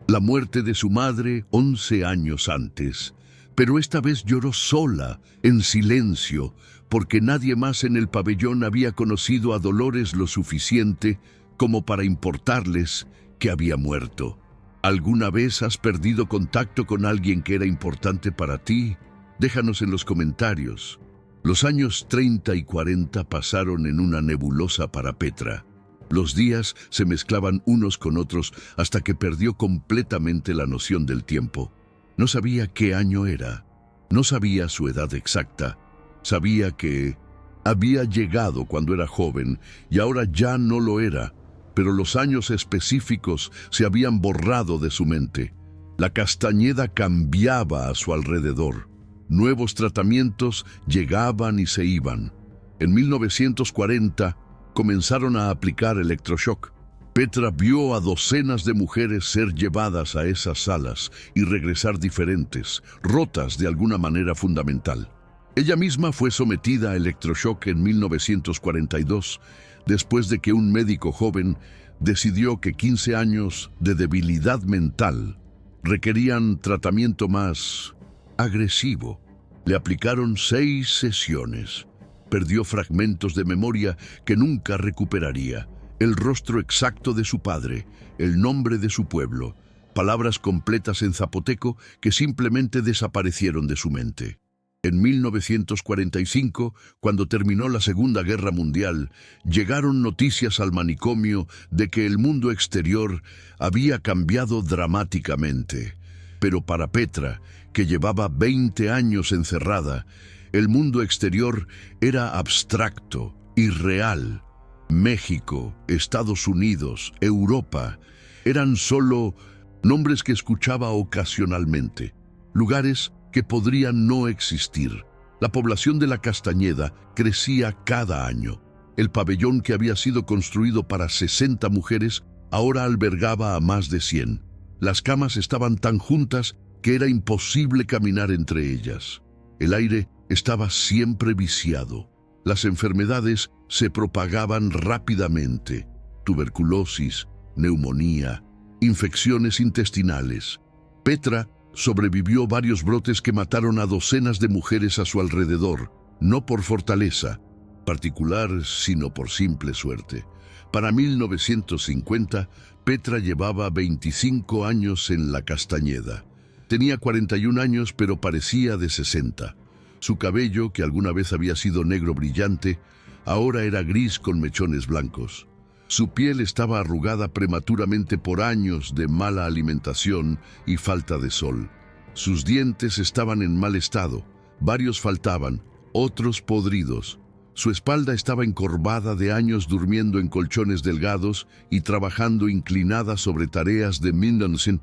A: la muerte de su madre 11 años antes. Pero esta vez lloró sola, en silencio, porque nadie más en el pabellón había conocido a Dolores lo suficiente como para importarles que había muerto. ¿Alguna vez has perdido contacto con alguien que era importante para ti? Déjanos en los comentarios. Los años 30 y 40 pasaron en una nebulosa para Petra. Los días se mezclaban unos con otros hasta que perdió completamente la noción del tiempo. No sabía qué año era, no sabía su edad exacta, sabía que había llegado cuando era joven y ahora ya no lo era, pero los años específicos se habían borrado de su mente. La Castañeda cambiaba a su alrededor. Nuevos tratamientos llegaban y se iban. En 1940 comenzaron a aplicar electroshock. Petra vio a docenas de mujeres ser llevadas a esas salas y regresar diferentes, rotas de alguna manera fundamental. Ella misma fue sometida a electroshock en 1942, después de que un médico joven decidió que 15 años de debilidad mental requerían tratamiento más agresivo. Le aplicaron 6 sesiones. Perdió fragmentos de memoria que nunca recuperaría. El rostro exacto de su padre, el nombre de su pueblo, palabras completas en zapoteco que simplemente desaparecieron de su mente. En 1945, cuando terminó la Segunda Guerra Mundial, llegaron noticias al manicomio de que el mundo exterior había cambiado dramáticamente. Pero para Petra, que llevaba 20 años encerrada, el mundo exterior era abstracto, irreal. México, Estados Unidos, Europa, eran solo nombres que escuchaba ocasionalmente, lugares que podrían no existir. La población de La Castañeda crecía cada año. El pabellón que había sido construido para 60 mujeres ahora albergaba a más de 100. Las camas estaban tan juntas que era imposible caminar entre ellas. El aire estaba siempre viciado. Las enfermedades se propagaban rápidamente: tuberculosis, neumonía, infecciones intestinales. Petra sobrevivió varios brotes que mataron a docenas de mujeres a su alrededor, no por fortaleza particular, sino por simple suerte. Para 1950, Petra llevaba 25 años en La Castañeda. Tenía 41 años, pero parecía de 60. Su cabello, que alguna vez había sido negro brillante, ahora era gris con mechones blancos. Su piel estaba arrugada prematuramente por años de mala alimentación y falta de sol. Sus dientes estaban en mal estado, varios faltaban, otros podridos. Su espalda estaba encorvada de años durmiendo en colchones delgados y trabajando inclinada sobre tareas de maintenance,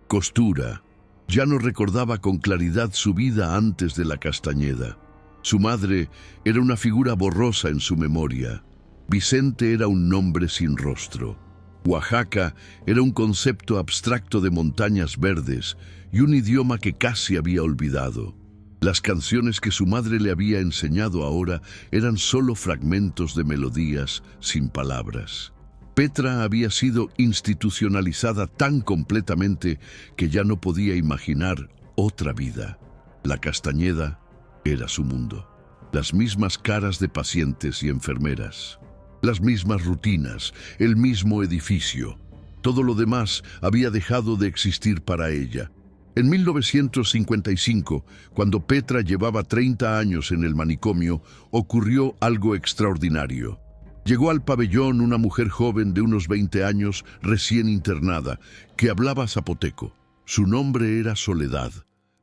A: costura. Ya no recordaba con claridad su vida antes de la Castañeda. Su madre era una figura borrosa en su memoria. Vicente era un nombre sin rostro. Oaxaca era un concepto abstracto de montañas verdes y un idioma que casi había olvidado. Las canciones que su madre le había enseñado ahora eran solo fragmentos de melodías sin palabras. Petra había sido institucionalizada tan completamente que ya no podía imaginar otra vida. La Castañeda era su mundo. Las mismas caras de pacientes y enfermeras. Las mismas rutinas, el mismo edificio. Todo lo demás había dejado de existir para ella. En 1955, cuando Petra llevaba 30 años en el manicomio, ocurrió algo extraordinario. Llegó al pabellón una mujer joven de unos 20 años, recién internada, que hablaba zapoteco. Su nombre era Soledad.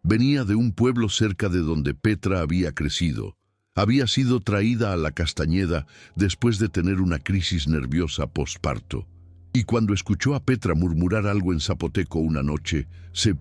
A: Venía de un pueblo cerca de donde Petra había crecido. Había sido traída a la Castañeda después de tener una crisis nerviosa postparto. Y cuando escuchó a Petra murmurar algo en zapoteco una noche, se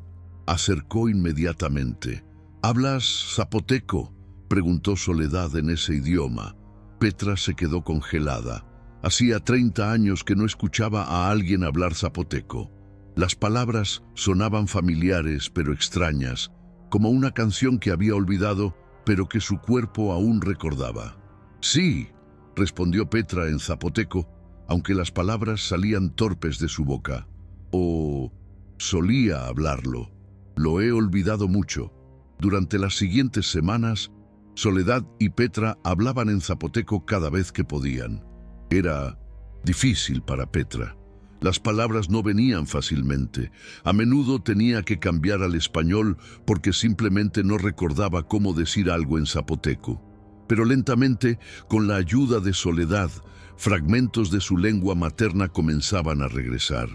A: acercó inmediatamente. ¿Hablas zapoteco?, preguntó Soledad en ese idioma. Petra se quedó congelada. Hacía 30 años que no escuchaba a alguien hablar zapoteco. Las palabras sonaban familiares pero extrañas, como una canción que había olvidado, pero que su cuerpo aún recordaba. Sí, respondió Petra en zapoteco, aunque las palabras salían torpes de su boca. O solía hablarlo. Lo he olvidado mucho. Durante las siguientes semanas, Soledad y Petra hablaban en zapoteco cada vez que podían. Era difícil para Petra. Las palabras no venían fácilmente. A menudo tenía que cambiar al español porque simplemente no recordaba cómo decir algo en zapoteco. Pero lentamente, con la ayuda de Soledad, fragmentos de su lengua materna comenzaban a regresar.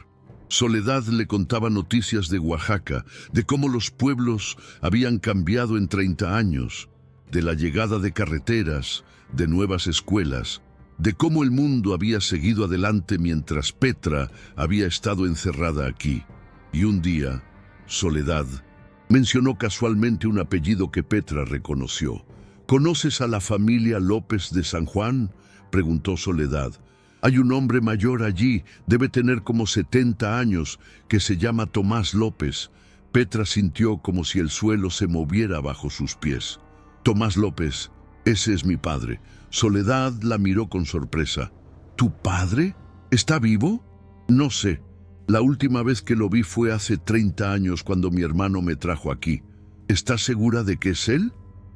A: Soledad le contaba noticias de Oaxaca, de cómo los pueblos habían cambiado en 30 años, de la llegada de carreteras, de nuevas escuelas, de cómo el mundo había seguido adelante mientras Petra había estado encerrada aquí. Y un día, Soledad mencionó casualmente un apellido que Petra reconoció. ¿Conoces a la familia López de San Juan?, preguntó Soledad. Hay un hombre mayor allí, debe tener como 70 años, que se llama Tomás López. Petra sintió como si el suelo se moviera bajo sus pies. Tomás López, ese es mi padre. Soledad la miró con sorpresa. ¿Tu padre? ¿Está vivo? No sé. La última vez que lo vi fue hace 30 años cuando mi hermano me trajo aquí. ¿Estás segura de que es él?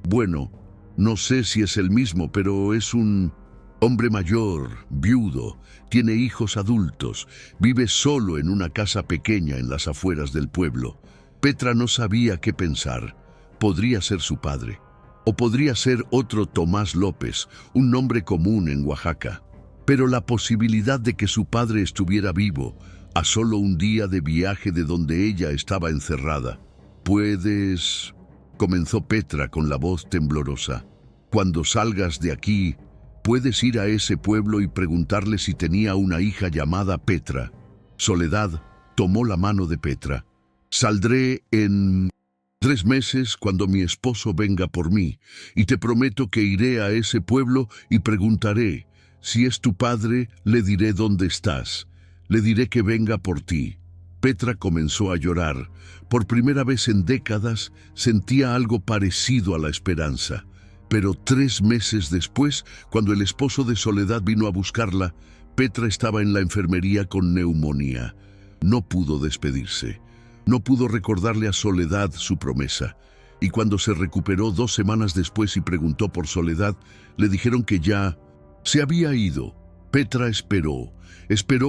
A: Bueno, no sé si es el mismo, pero es un hombre mayor, viudo, tiene hijos adultos, vive solo en una casa pequeña en las afueras del pueblo. Petra no sabía qué pensar. Podría ser su padre. O podría ser otro Tomás López, un nombre común en Oaxaca. Pero la posibilidad de que su padre estuviera vivo, a solo un día de viaje de donde ella estaba encerrada. «Puedes», comenzó Petra con la voz temblorosa, «cuando salgas de aquí, puedes ir a ese pueblo y preguntarle si tenía una hija llamada Petra». Soledad tomó la mano de Petra. «Saldré en 3 meses cuando mi esposo venga por mí, y te prometo que iré a ese pueblo y preguntaré. Si es tu padre, le diré dónde estás. Le diré que venga por ti». Petra comenzó a llorar. Por primera vez en décadas sentía algo parecido a la esperanza. Pero 3 meses después, cuando el esposo de Soledad vino a buscarla, Petra estaba en la enfermería con neumonía. No pudo despedirse. No pudo recordarle a Soledad su promesa. Y cuando se recuperó 2 semanas después y preguntó por Soledad, le dijeron que ya se había ido. Petra esperó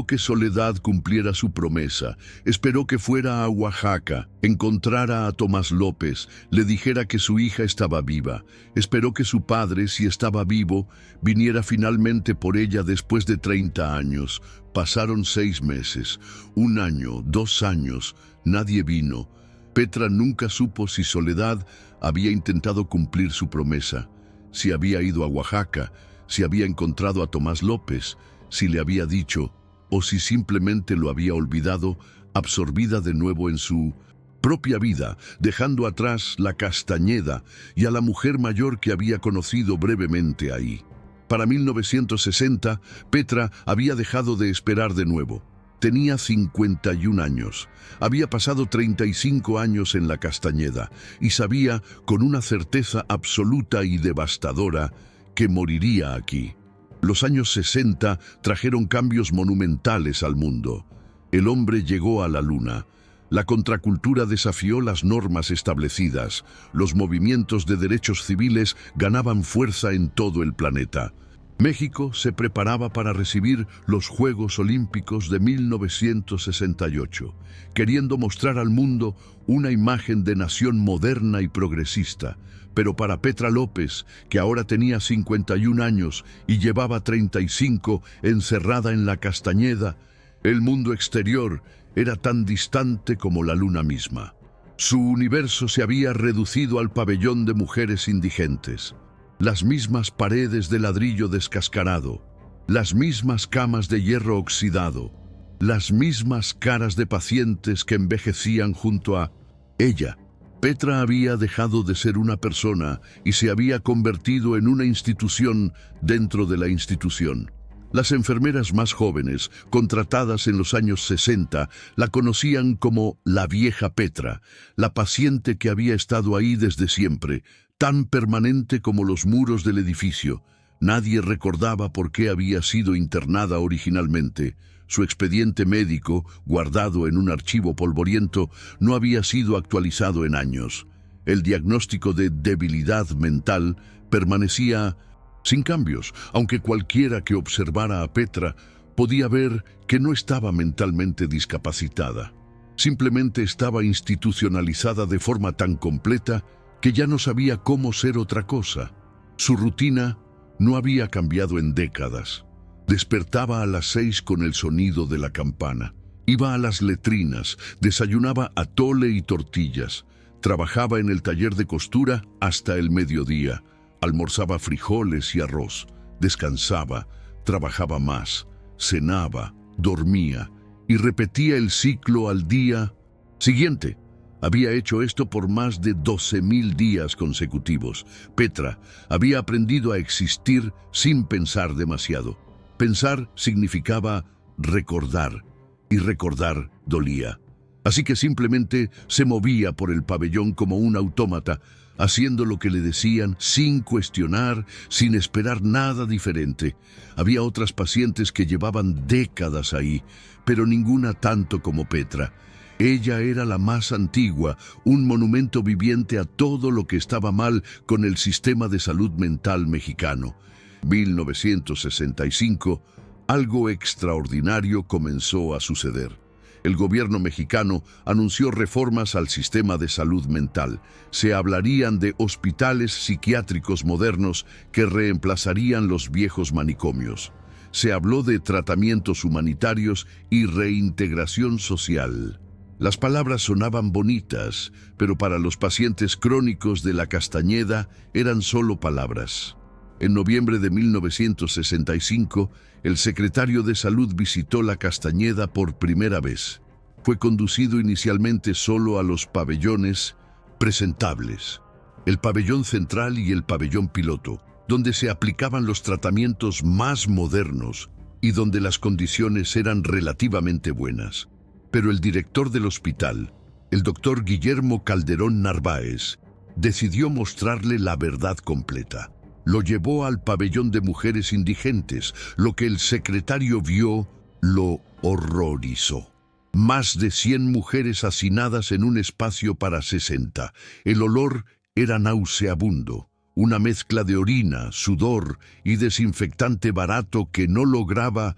A: que Soledad cumpliera su promesa, esperó que fuera a Oaxaca, encontrara a Tomás López, le dijera que su hija estaba viva, esperó que su padre, si estaba vivo, viniera finalmente por ella después de 30 años. Pasaron 6 meses, 1 año, 2 años, nadie vino. Petra nunca supo si Soledad había intentado cumplir su promesa, si había ido a Oaxaca, si había encontrado a Tomás López, si le había dicho, o si simplemente lo había olvidado, absorbida de nuevo en su propia vida, dejando atrás la Castañeda y a la mujer mayor que había conocido brevemente ahí. Para 1960, Petra había dejado de esperar de nuevo. Tenía 51 años, había pasado 35 años en la Castañeda y sabía con una certeza absoluta y devastadora que moriría aquí. Los años 60 trajeron cambios monumentales al mundo. El hombre llegó a la luna. La contracultura desafió las normas establecidas. Los movimientos de derechos civiles ganaban fuerza en todo el planeta. México se preparaba para recibir los Juegos Olímpicos de 1968, queriendo mostrar al mundo una imagen de nación moderna y progresista. Pero para Petra López, que ahora tenía 51 años y llevaba 35 encerrada en la Castañeda, el mundo exterior era tan distante como la luna misma. Su universo se había reducido al pabellón de mujeres indigentes. Las mismas paredes de ladrillo descascarado, las mismas camas de hierro oxidado, las mismas caras de pacientes que envejecían junto a ella. Petra había dejado de ser una persona y se había convertido en una institución dentro de la institución. Las enfermeras más jóvenes, contratadas en los años 60, la conocían como la vieja Petra, la paciente que había estado ahí desde siempre, tan permanente como los muros del edificio. Nadie recordaba por qué había sido internada originalmente. Su expediente médico, guardado en un archivo polvoriento, no había sido actualizado en años. El diagnóstico de debilidad mental permanecía sin cambios, aunque cualquiera que observara a Petra podía ver que no estaba mentalmente discapacitada. Simplemente estaba institucionalizada de forma tan completa que ya no sabía cómo ser otra cosa. Su rutina no había cambiado en décadas. Despertaba a las 6 con el sonido de la campana. Iba a las letrinas, desayunaba atole y tortillas. Trabajaba en el taller de costura hasta el mediodía. Almorzaba frijoles y arroz. Descansaba, trabajaba más, cenaba, dormía y repetía el ciclo al día siguiente. Había hecho esto por más de 12.000 días consecutivos. Petra había aprendido a existir sin pensar demasiado. Pensar significaba recordar, y recordar dolía. Así que simplemente se movía por el pabellón como un autómata, haciendo lo que le decían sin cuestionar, sin esperar nada diferente. Había otras pacientes que llevaban décadas ahí, pero ninguna tanto como Petra. Ella era la más antigua, un monumento viviente a todo lo que estaba mal con el sistema de salud mental mexicano. 1965, algo extraordinario comenzó a suceder. El gobierno mexicano anunció reformas al sistema de salud mental. Se hablarían de hospitales psiquiátricos modernos que reemplazarían los viejos manicomios. Se habló de tratamientos humanitarios y reintegración social. Las palabras sonaban bonitas, pero para los pacientes crónicos de la Castañeda eran solo palabras. En noviembre de 1965, el secretario de Salud visitó la Castañeda por primera vez. Fue conducido inicialmente solo a los pabellones presentables, el pabellón central y el pabellón piloto, donde se aplicaban los tratamientos más modernos y donde las condiciones eran relativamente buenas. Pero el director del hospital, el doctor Guillermo Calderón Narváez, decidió mostrarle la verdad completa. Lo llevó al pabellón de mujeres indigentes. Lo que el secretario vio lo horrorizó. Más de 100 mujeres hacinadas en un espacio para 60. El olor era nauseabundo, una mezcla de orina, sudor y desinfectante barato que no lograba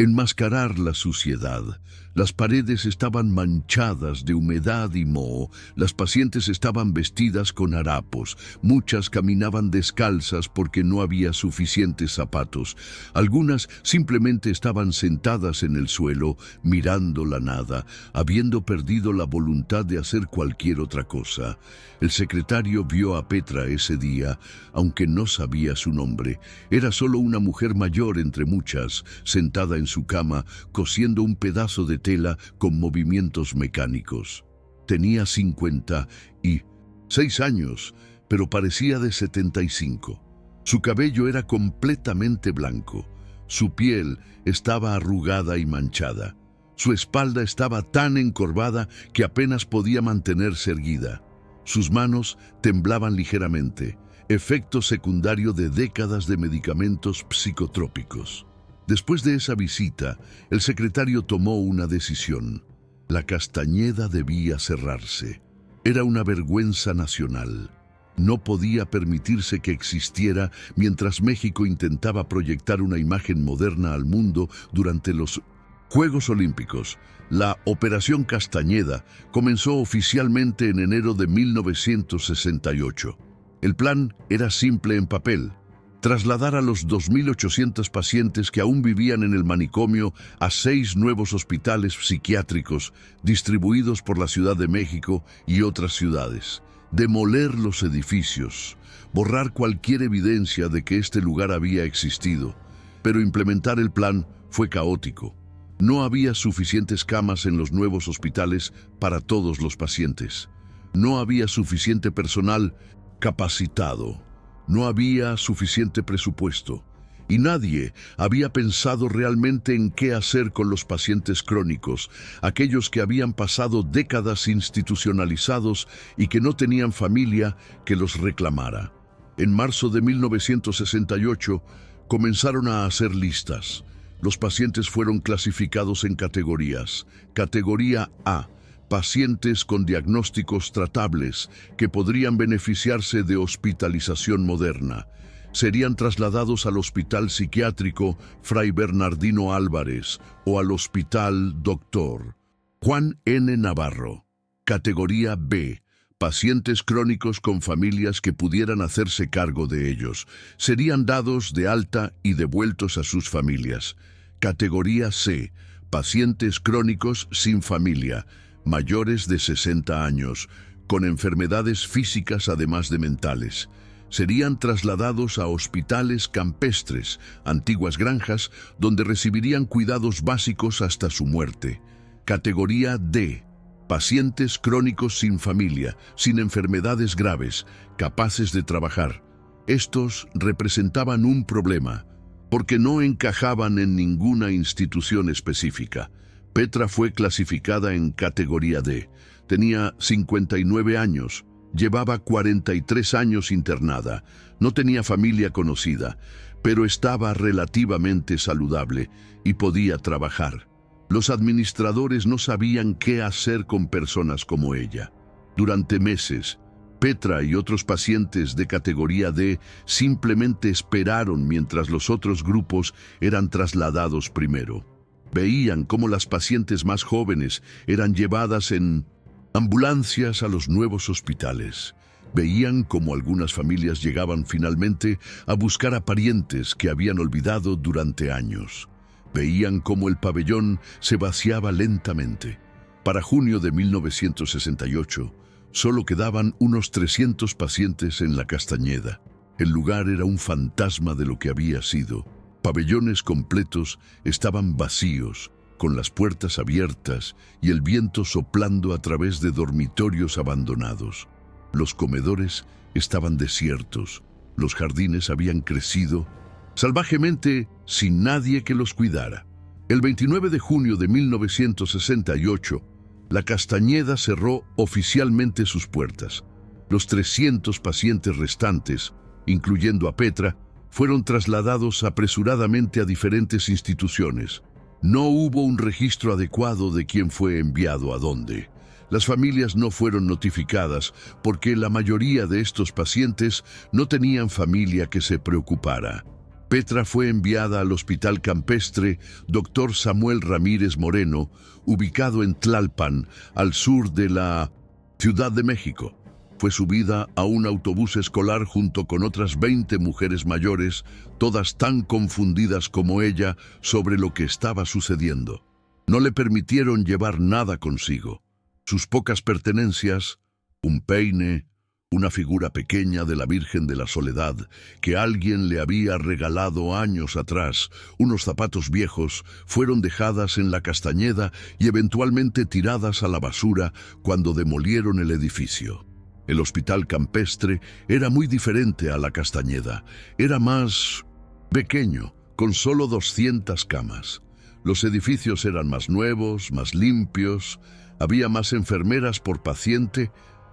A: enmascarar la suciedad. Las paredes estaban manchadas de humedad y moho, las pacientes estaban vestidas con harapos, muchas caminaban descalzas porque no había suficientes zapatos, algunas simplemente estaban sentadas en el suelo, mirando la nada, habiendo perdido la voluntad de hacer cualquier otra cosa. El secretario vio a Petra ese día, aunque no sabía su nombre. Era solo una mujer mayor entre muchas, sentada en su cama, cosiendo un pedazo de tela con movimientos mecánicos. Tenía 56 años, pero parecía de 75. Su cabello era completamente blanco. Su piel estaba arrugada y manchada. Su espalda estaba tan encorvada que apenas podía mantenerse erguida. Sus manos temblaban ligeramente, efecto secundario de décadas de medicamentos psicotrópicos. Después de esa visita, el secretario tomó una decisión. La Castañeda debía cerrarse. Era una vergüenza nacional. No podía permitirse que existiera mientras México intentaba proyectar una imagen moderna al mundo durante los Juegos Olímpicos. La Operación Castañeda comenzó oficialmente en enero de 1968. El plan era simple en papel: trasladar a los 2.800 pacientes que aún vivían en el manicomio a 6 nuevos hospitales psiquiátricos distribuidos por la Ciudad de México y otras ciudades, demoler los edificios, borrar cualquier evidencia de que este lugar había existido. Pero implementar el plan fue caótico. No había suficientes camas en los nuevos hospitales para todos los pacientes. No había suficiente personal capacitado. No había suficiente presupuesto. Y nadie había pensado realmente en qué hacer con los pacientes crónicos, aquellos que habían pasado décadas institucionalizados y que no tenían familia que los reclamara. En marzo de 1968 comenzaron a hacer listas. Los pacientes fueron clasificados en categorías. Categoría A: pacientes con diagnósticos tratables que podrían beneficiarse de hospitalización moderna. Serían trasladados al Hospital Psiquiátrico Fray Bernardino Álvarez o al Hospital Dr. Juan N. Navarro. Categoría B: pacientes crónicos con familias que pudieran hacerse cargo de ellos. Serían dados de alta y devueltos a sus familias. Categoría C: pacientes crónicos sin familia, mayores de 60 años, con enfermedades físicas además de mentales. Serían trasladados a hospitales campestres, antiguas granjas, donde recibirían cuidados básicos hasta su muerte. Categoría D: pacientes crónicos sin familia, sin enfermedades graves, capaces de trabajar. Estos representaban un problema, porque no encajaban en ninguna institución específica. Petra fue clasificada en categoría D. Tenía 59 años, llevaba 43 años internada, no tenía familia conocida, pero estaba relativamente saludable y podía trabajar. Los administradores no sabían qué hacer con personas como ella. Durante meses, Petra y otros pacientes de categoría D simplemente esperaron mientras los otros grupos eran trasladados primero. Veían cómo las pacientes más jóvenes eran llevadas en ambulancias a los nuevos hospitales. Veían cómo algunas familias llegaban finalmente a buscar a parientes que habían olvidado durante años. Veían cómo el pabellón se vaciaba lentamente. Para junio de 1968, solo quedaban unos 300 pacientes en la Castañeda. El lugar era un fantasma de lo que había sido. Pabellones completos estaban vacíos, con las puertas abiertas y el viento soplando a través de dormitorios abandonados. Los comedores estaban desiertos, los jardines habían crecido salvajemente sin nadie que los cuidara. El 29 de junio de 1968, la Castañeda cerró oficialmente sus puertas. Los 300 pacientes restantes, incluyendo a Petra, fueron trasladados apresuradamente a diferentes instituciones. No hubo un registro adecuado de quién fue enviado a dónde. Las familias no fueron notificadas porque la mayoría de estos pacientes no tenían familia que se preocupara. Petra fue enviada al Hospital Campestre Dr. Samuel Ramírez Moreno, ubicado en Tlalpan, al sur de la Ciudad de México. Fue subida a un autobús escolar junto con otras 20 mujeres mayores, todas tan confundidas como ella sobre lo que estaba sucediendo. No le permitieron llevar nada consigo. Sus pocas pertenencias, un peine, una figura pequeña de la Virgen de la Soledad que alguien le había regalado años atrás, unos zapatos viejos, fueron dejadas en la Castañeda y eventualmente tiradas a la basura cuando demolieron el edificio. El Hospital Campestre era muy diferente a la Castañeda. Era más pequeño, con solo 200 camas. Los edificios eran más nuevos, más limpios, había más enfermeras por paciente.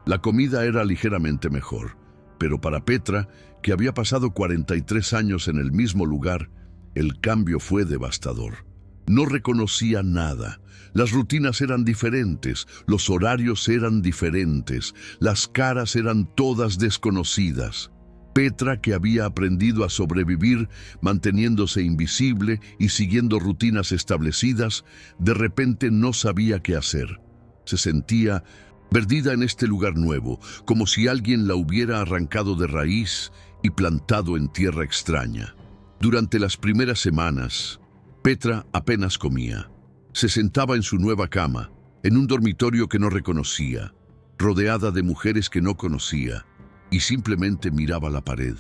A: La comida era ligeramente mejor, pero para Petra, que había pasado 43 años en el mismo lugar, el cambio fue devastador. No reconocía nada. Las rutinas eran diferentes, los horarios eran diferentes, las caras eran todas desconocidas. Petra, que había aprendido a sobrevivir manteniéndose invisible y siguiendo rutinas establecidas, de repente no sabía qué hacer. Se sentía perdida en este lugar nuevo, como si alguien la hubiera arrancado de raíz y plantado en tierra extraña. Durante las primeras semanas, Petra apenas comía. Se sentaba en su nueva cama, en un dormitorio que no reconocía, rodeada de mujeres que no conocía, y simplemente miraba la pared.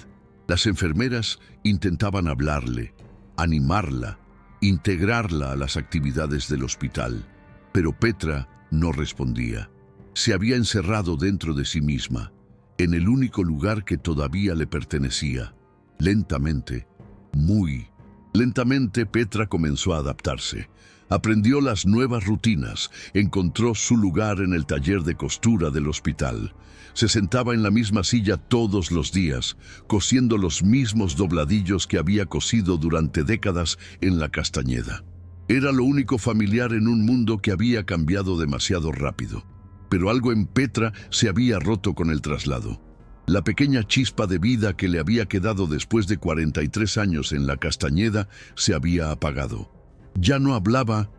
A: Las enfermeras intentaban hablarle, animarla, integrarla a las actividades del hospital, pero Petra no respondía. Se había encerrado dentro de sí misma, en el único lugar que todavía le pertenecía. Lentamente, muy lentamente, Petra comenzó a adaptarse. Aprendió las nuevas rutinas, encontró su lugar en el taller de costura del hospital. Se sentaba en la misma silla todos los días, cosiendo los mismos dobladillos que había cosido durante décadas en la Castañeda. Era lo único familiar en un mundo que había cambiado demasiado rápido. Pero algo en Petra se había roto con el traslado. La pequeña chispa de vida que le había quedado después de 43 años en la Castañeda se había apagado. Ya no hablaba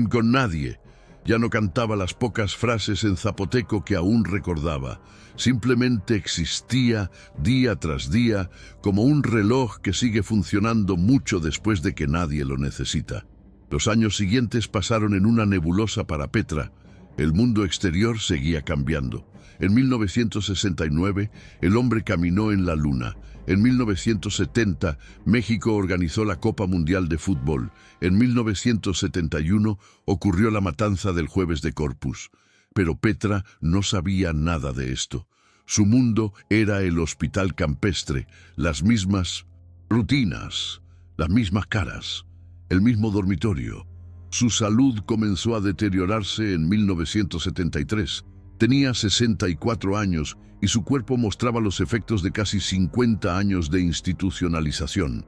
A: con nadie, ya no cantaba las pocas frases en zapoteco que aún recordaba. Simplemente existía día tras día como un reloj que sigue funcionando mucho después de que nadie lo necesita. Los años siguientes pasaron en una nebulosa para Petra. El mundo exterior seguía cambiando. En 1969, el hombre caminó en la luna. En 1970, México organizó la Copa Mundial de Fútbol. En 1971, ocurrió la matanza del Jueves de Corpus. Pero Petra no sabía nada de esto. Su mundo era el Hospital Campestre, las mismas rutinas, las mismas caras, el mismo dormitorio. Su salud comenzó a deteriorarse en 1973. Tenía 64 años y su cuerpo mostraba los efectos de casi 50 años de institucionalización.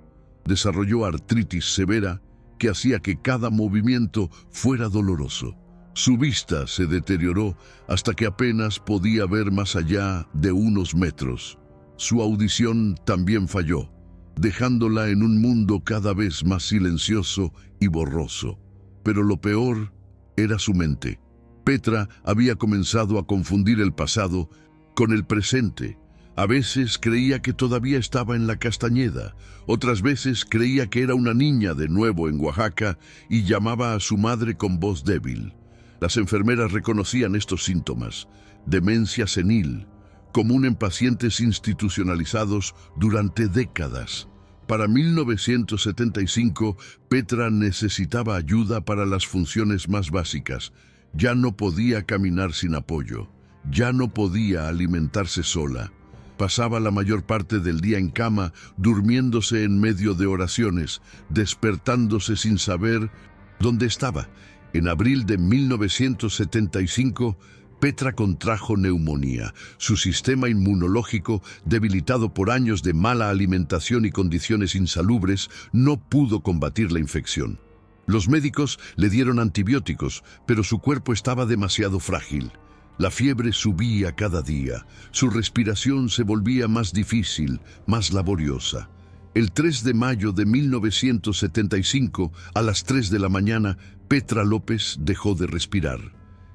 A: Desarrolló artritis severa que hacía que cada movimiento fuera doloroso. Su vista se deterioró hasta que apenas podía ver más allá de unos metros. Su audición también falló, dejándola en un mundo cada vez más silencioso y borroso. Pero lo peor era su mente. Petra había comenzado a confundir el pasado con el presente. A veces creía que todavía estaba en la Castañeda, otras veces creía que era una niña de nuevo en Oaxaca y llamaba a su madre con voz débil. Las enfermeras reconocían estos síntomas: demencia senil, común en pacientes institucionalizados durante décadas. Para 1975, Petra necesitaba ayuda para las funciones más básicas. Ya no podía caminar sin apoyo. Ya no podía alimentarse sola. Pasaba la mayor parte del día en cama, durmiéndose en medio de oraciones, despertándose sin saber dónde estaba. En abril de 1975, Petra contrajo neumonía. Su sistema inmunológico, debilitado por años de mala alimentación y condiciones insalubres, no pudo combatir la infección. Los médicos le dieron antibióticos, pero su cuerpo estaba demasiado frágil. La fiebre subía cada día. Su respiración se volvía más difícil, más laboriosa. El 3 de mayo de 1975, a las 3 de la mañana, Petra López dejó de respirar.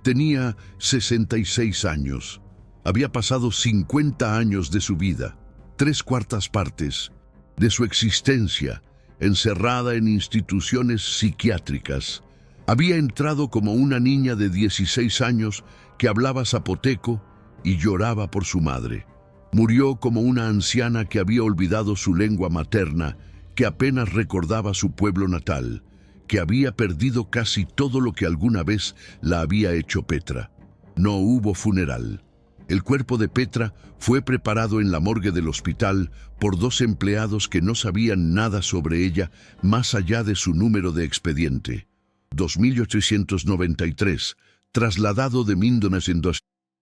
A: Tenía 66 años. Había pasado 50 años de su vida, 3/4 partes de su existencia, encerrada en instituciones psiquiátricas. Había entrado como una niña de 16 años que hablaba zapoteco y lloraba por su madre. Murió como una anciana que había olvidado su lengua materna, que apenas recordaba su pueblo natal, que había perdido casi todo lo que alguna vez la había hecho Petra. No hubo funeral. El cuerpo de Petra fue preparado en la morgue del hospital por 2 empleados que no sabían nada sobre ella más allá de su número de expediente. 2893, trasladado de Mindones en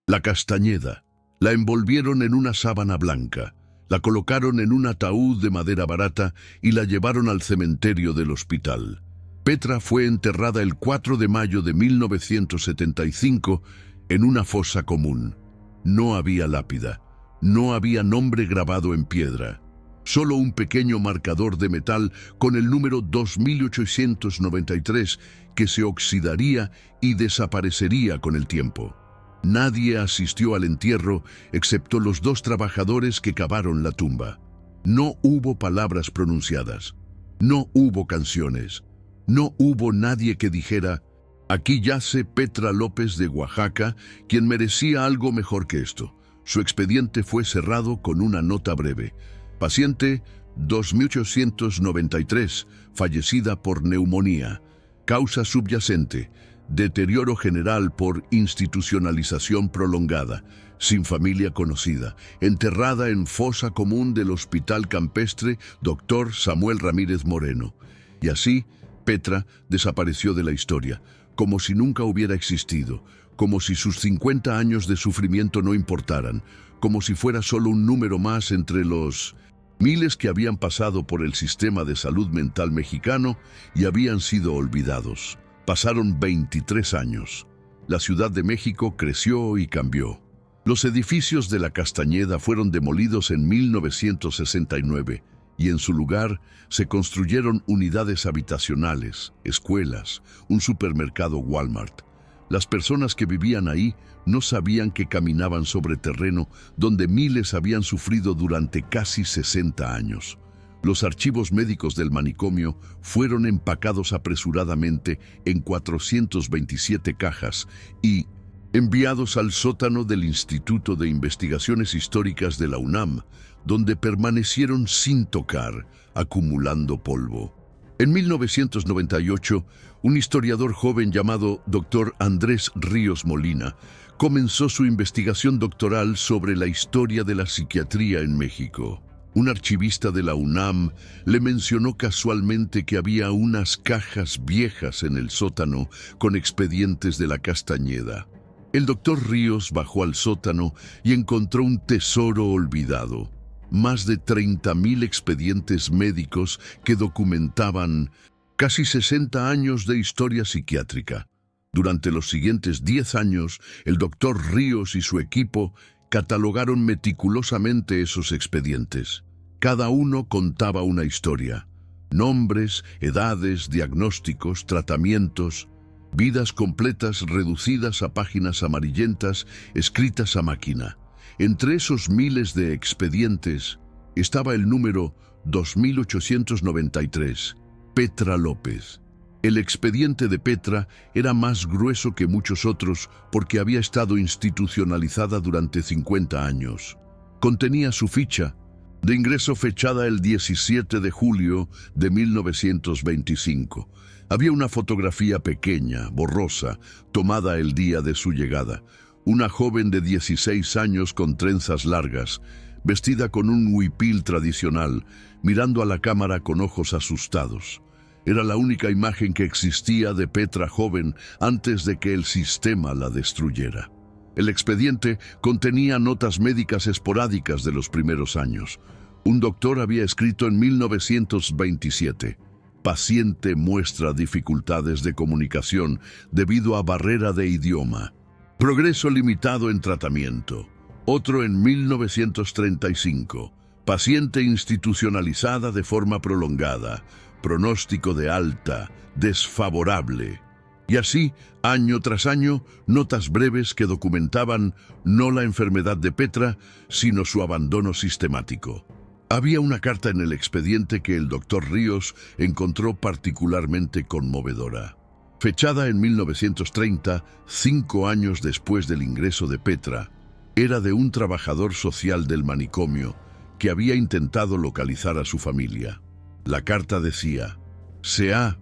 A: La Castañeda. La envolvieron en una sábana blanca, la colocaron en un ataúd de madera barata y la llevaron al cementerio del hospital. Petra fue enterrada el 4 de mayo de 1975 en una fosa común. No había lápida, no había nombre grabado en piedra, solo un pequeño marcador de metal con el número 2893 que se oxidaría y desaparecería con el tiempo. Nadie asistió al entierro excepto los 2 trabajadores que cavaron la tumba. No hubo palabras pronunciadas, no hubo canciones, no hubo nadie que dijera: aquí yace Petra López de Oaxaca, quien merecía algo mejor que esto. Su expediente fue cerrado con una nota breve: paciente 2893, fallecida por neumonía. Causa subyacente: deterioro general por institucionalización prolongada, sin familia conocida, enterrada en fosa común del Hospital Campestre Dr. Samuel Ramírez Moreno. Y así, Petra desapareció de la historia, como si nunca hubiera existido, como si sus 50 años de sufrimiento no importaran, como si fuera solo un número más entre los miles que habían pasado por el sistema de salud mental mexicano y habían sido olvidados. Pasaron 23 años. La Ciudad de México creció y cambió. Los edificios de La Castañeda fueron demolidos en 1969 y en su lugar se construyeron unidades habitacionales, escuelas, un supermercado Walmart. Las personas que vivían ahí no sabían que caminaban sobre terreno donde miles habían sufrido durante casi 60 años. Los archivos médicos del manicomio fueron empacados apresuradamente en 427 cajas y enviados al sótano del Instituto de Investigaciones Históricas de la UNAM, donde permanecieron sin tocar, acumulando polvo. En 1998, un historiador joven llamado Dr. Andrés Ríos Molina comenzó su investigación doctoral sobre la historia de la psiquiatría en México. Un archivista de la UNAM le mencionó casualmente que había unas cajas viejas en el sótano con expedientes de La Castañeda. El doctor Ríos bajó al sótano y encontró un tesoro olvidado. Más de 30,000 expedientes médicos que documentaban casi 60 años de historia psiquiátrica. Durante los siguientes 10 años, el doctor Ríos y su equipo catalogaron meticulosamente esos expedientes. Cada uno contaba una historia: nombres, edades, diagnósticos, tratamientos, vidas completas reducidas a páginas amarillentas escritas a máquina. Entre esos miles de expedientes estaba el número 2893, Petra López. El expediente de Petra era más grueso que muchos otros porque había estado institucionalizada durante 50 años. Contenía su ficha de ingreso fechada el 17 de julio de 1925. Había una fotografía pequeña, borrosa, tomada el día de su llegada. Una joven de 16 años con trenzas largas, vestida con un huipil tradicional, mirando a la cámara con ojos asustados. Era la única imagen que existía de Petra joven antes de que el sistema la destruyera. El expediente contenía notas médicas esporádicas de los primeros años. Un doctor había escrito en 1927: paciente muestra dificultades de comunicación debido a barrera de idioma. Progreso limitado en tratamiento. Otro en 1935. Paciente institucionalizada de forma prolongada, pronóstico de alta, desfavorable. Y así, año tras año, notas breves que documentaban no la enfermedad de Petra, sino su abandono sistemático. Había una carta en el expediente que el doctor Ríos encontró particularmente conmovedora. Fechada en 1930, 5 años después del ingreso de Petra, era de un trabajador social del manicomio que había intentado localizar a su familia. La carta decía: se ha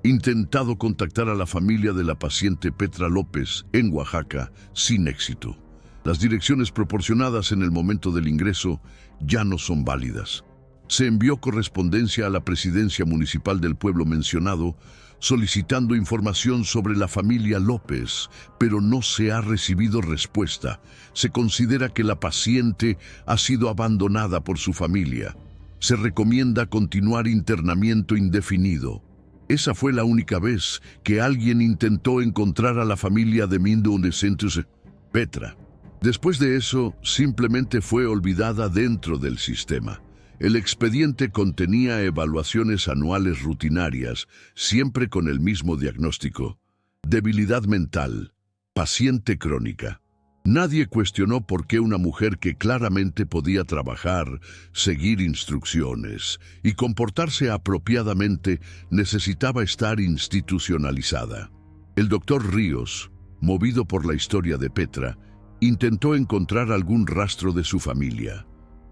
A: intentado contactar a la familia de la paciente Petra López en Oaxaca sin éxito. Las direcciones proporcionadas en el momento del ingreso ya no son válidas. Se envió correspondencia a la presidencia municipal del pueblo mencionado solicitando información sobre la familia López, pero no se ha recibido respuesta. Se considera que la paciente ha sido abandonada por su familia. Se recomienda continuar internamiento indefinido. Esa fue la única vez que alguien intentó encontrar a la familia de Petra. Después de eso, simplemente fue olvidada dentro del sistema. El expediente contenía evaluaciones anuales rutinarias, siempre con el mismo diagnóstico: debilidad mental, paciente crónica. Nadie cuestionó por qué una mujer que claramente podía trabajar, seguir instrucciones y comportarse apropiadamente necesitaba estar institucionalizada. El doctor Ríos, movido por la historia de Petra, intentó encontrar algún rastro de su familia.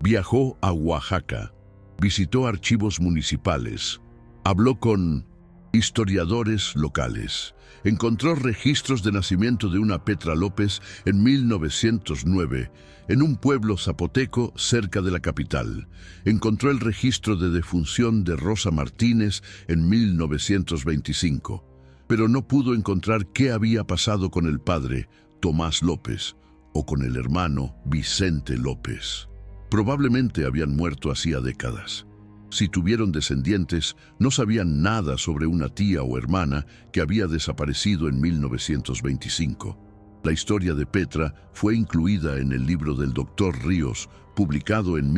A: Viajó a Oaxaca, visitó archivos municipales, habló con historiadores locales. Encontró registros de nacimiento de una Petra López en 1909, en un pueblo zapoteco cerca de la capital. Encontró el registro de defunción de Rosa Martínez en 1925, pero no pudo encontrar qué había pasado con el padre, Tomás López, o con el hermano, Vicente López. Probablemente habían muerto hacía décadas. Si tuvieron descendientes, no sabían nada sobre una tía o hermana que había desaparecido en 1925. La historia de Petra fue incluida en el libro del Dr. Ríos, publicado en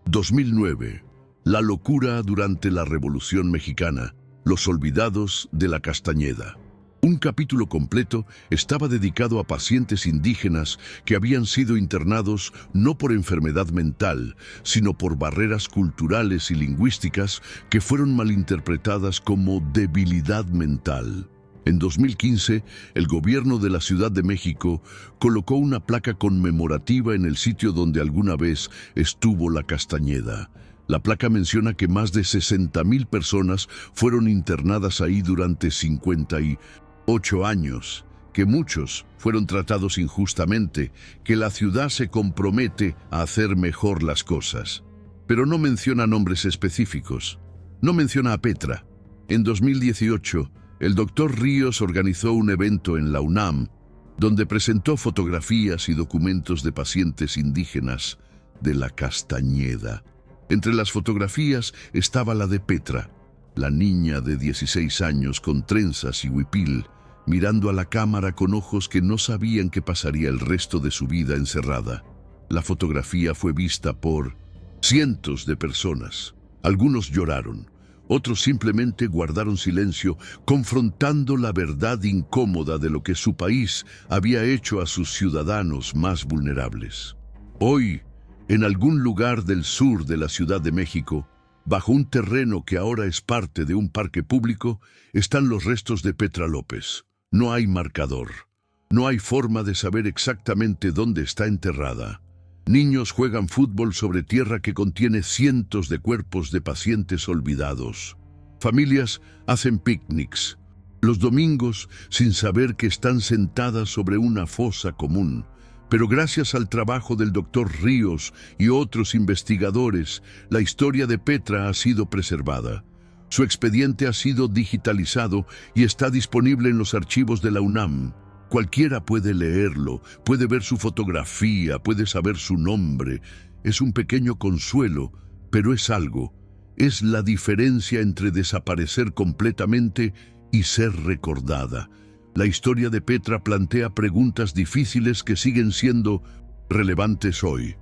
A: 2009, La locura durante la Revolución Mexicana, los olvidados de la Castañeda. Un capítulo completo estaba dedicado a pacientes indígenas que habían sido internados no por enfermedad mental, sino por barreras culturales y lingüísticas que fueron malinterpretadas como debilidad mental. En 2015, el gobierno de la Ciudad de México colocó una placa conmemorativa en el sitio donde alguna vez estuvo la Castañeda. La placa menciona que más de 60,000 personas fueron internadas ahí durante 58 años, que muchos fueron tratados injustamente, que la ciudad se compromete a hacer mejor las cosas. Pero no menciona nombres específicos. No menciona a Petra. En 2018, el Dr. Ríos organizó un evento en la UNAM, donde presentó fotografías y documentos de pacientes indígenas de la Castañeda. Entre las fotografías estaba la de Petra, la niña de 16 años con trenzas y huipil, mirando a la cámara con ojos que no sabían qué pasaría el resto de su vida encerrada. La fotografía fue vista por cientos de personas. Algunos lloraron, otros simplemente guardaron silencio, confrontando la verdad incómoda de lo que su país había hecho a sus ciudadanos más vulnerables. Hoy, en algún lugar del sur de la Ciudad de México, bajo un terreno que ahora es parte de un parque público, están los restos de Petra López. No hay marcador. No hay forma de saber exactamente dónde está enterrada. Niños juegan fútbol sobre tierra que contiene cientos de cuerpos de pacientes olvidados. Familias hacen picnics los domingos sin saber que están sentadas sobre una fosa común. Pero gracias al trabajo del Dr. Ríos y otros investigadores, la historia de Petra ha sido preservada. Su expediente ha sido digitalizado y está disponible en los archivos de la UNAM. Cualquiera puede leerlo, puede ver su fotografía, puede saber su nombre. Es un pequeño consuelo, pero es algo. Es la diferencia entre desaparecer completamente y ser recordada. La historia de Petra plantea preguntas difíciles que siguen siendo relevantes hoy.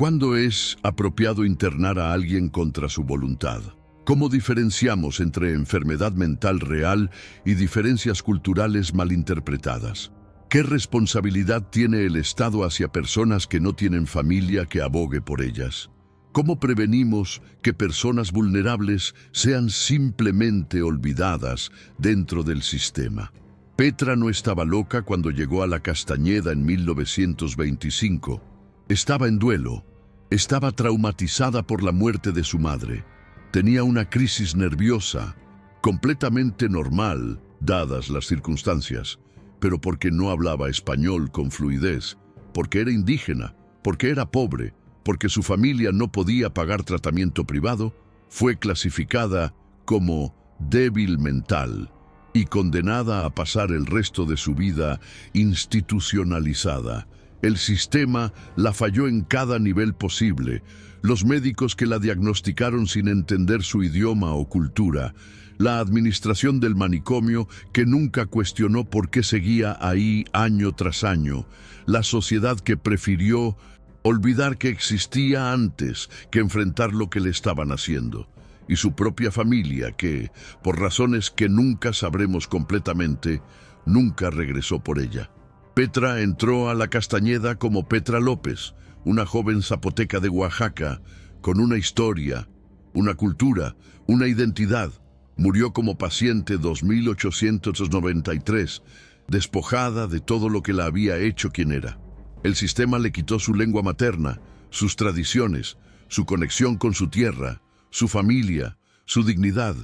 A: ¿Cuándo es apropiado internar a alguien contra su voluntad? ¿Cómo diferenciamos entre enfermedad mental real y diferencias culturales malinterpretadas? ¿Qué responsabilidad tiene el Estado hacia personas que no tienen familia que abogue por ellas? ¿Cómo prevenimos que personas vulnerables sean simplemente olvidadas dentro del sistema? Petra no estaba loca cuando llegó a la Castañeda en 1925. Estaba en duelo. Estaba traumatizada por la muerte de su madre. Tenía una crisis nerviosa, completamente normal, dadas las circunstancias, pero porque no hablaba español con fluidez, porque era indígena, porque era pobre, porque su familia no podía pagar tratamiento privado, fue clasificada como débil mental y condenada a pasar el resto de su vida institucionalizada. El sistema la falló en cada nivel posible. Los médicos que la diagnosticaron sin entender su idioma o cultura, la administración del manicomio que nunca cuestionó por qué seguía ahí año tras año, la sociedad que prefirió olvidar que existía antes que enfrentar lo que le estaban haciendo, y su propia familia que, por razones que nunca sabremos completamente, nunca regresó por ella. Petra entró a la Castañeda como Petra López, una joven zapoteca de Oaxaca, con una historia, una cultura, una identidad. Murió como paciente 2893, despojada de todo lo que la había hecho quien era. El sistema le quitó su lengua materna, sus tradiciones, su conexión con su tierra, su familia, su dignidad.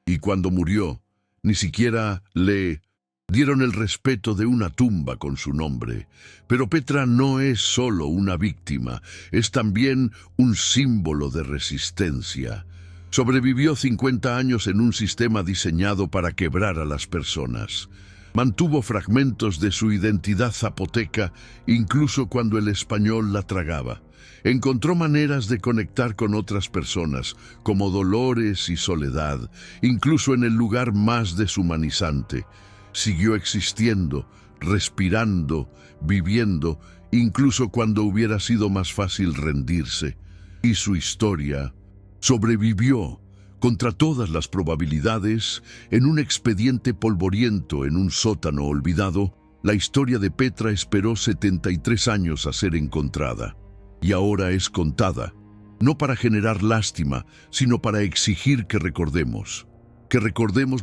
A: Y cuando murió, ni siquiera le dieron el respeto de una tumba con su nombre. Pero Petra no es solo una víctima, es también un símbolo de resistencia. Sobrevivió 50 años en un sistema diseñado para quebrar a las personas. Mantuvo fragmentos de su identidad zapoteca incluso cuando el español la tragaba. Encontró maneras de conectar con otras personas, como dolores y soledad, incluso en el lugar más deshumanizante. Siguió existiendo, respirando, viviendo, incluso cuando hubiera sido más fácil rendirse. Y su historia sobrevivió, contra todas las probabilidades, en un expediente polvoriento en un sótano olvidado. La historia de Petra esperó 73 años a ser encontrada. Y ahora es contada, no para generar lástima, sino para exigir que recordemos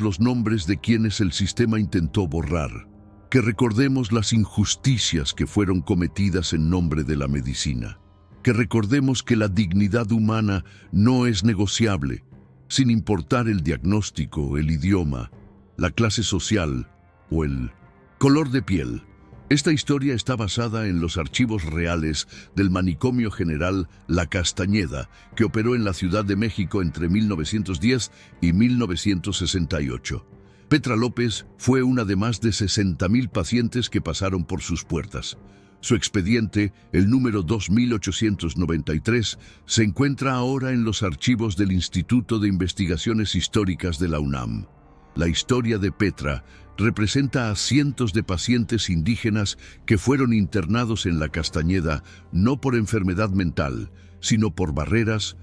A: los nombres de quienes el sistema intentó borrar, que recordemos las injusticias que fueron cometidas en nombre de la medicina, que recordemos que la dignidad humana no es negociable, sin importar el diagnóstico, el idioma, la clase social o el color de piel. Esta historia está basada en los archivos reales del Manicomio General La Castañeda, que operó en la Ciudad de México entre 1910 y 1968. Petra López fue una de más de 60,000 pacientes que pasaron por sus puertas. Su expediente, el número 2893, se encuentra ahora en los archivos del Instituto de Investigaciones Históricas de la UNAM. La historia de Petra representa a cientos de pacientes indígenas que fueron internados en la Castañeda no por enfermedad mental, sino por barreras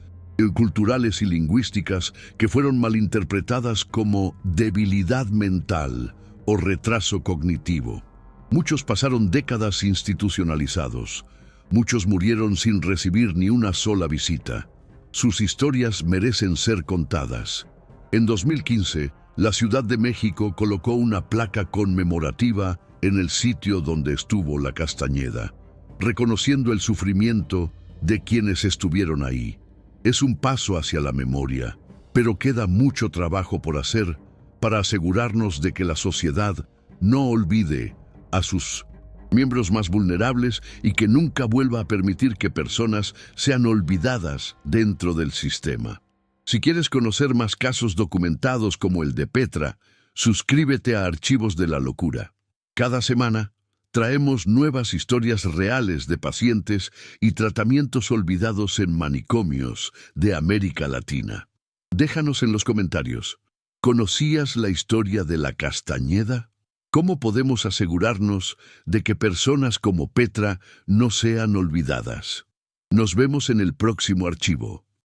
A: culturales y lingüísticas que fueron malinterpretadas como debilidad mental o retraso cognitivo. Muchos pasaron décadas institucionalizados. Muchos murieron sin recibir ni una sola visita. Sus historias merecen ser contadas. En 2015, la Ciudad de México colocó una placa conmemorativa en el sitio donde estuvo la Castañeda, reconociendo el sufrimiento de quienes estuvieron ahí. Es un paso hacia la memoria, pero queda mucho trabajo por hacer para asegurarnos de que la sociedad no olvide a sus miembros más vulnerables y que nunca vuelva a permitir que personas sean olvidadas dentro del sistema. Si quieres conocer más casos documentados como el de Petra, suscríbete a Archivos de la Locura. Cada semana traemos nuevas historias reales de pacientes y tratamientos olvidados en manicomios de América Latina. Déjanos en los comentarios, ¿conocías la historia de la Castañeda? ¿Cómo podemos asegurarnos de que personas como Petra no sean olvidadas? Nos vemos en el próximo archivo.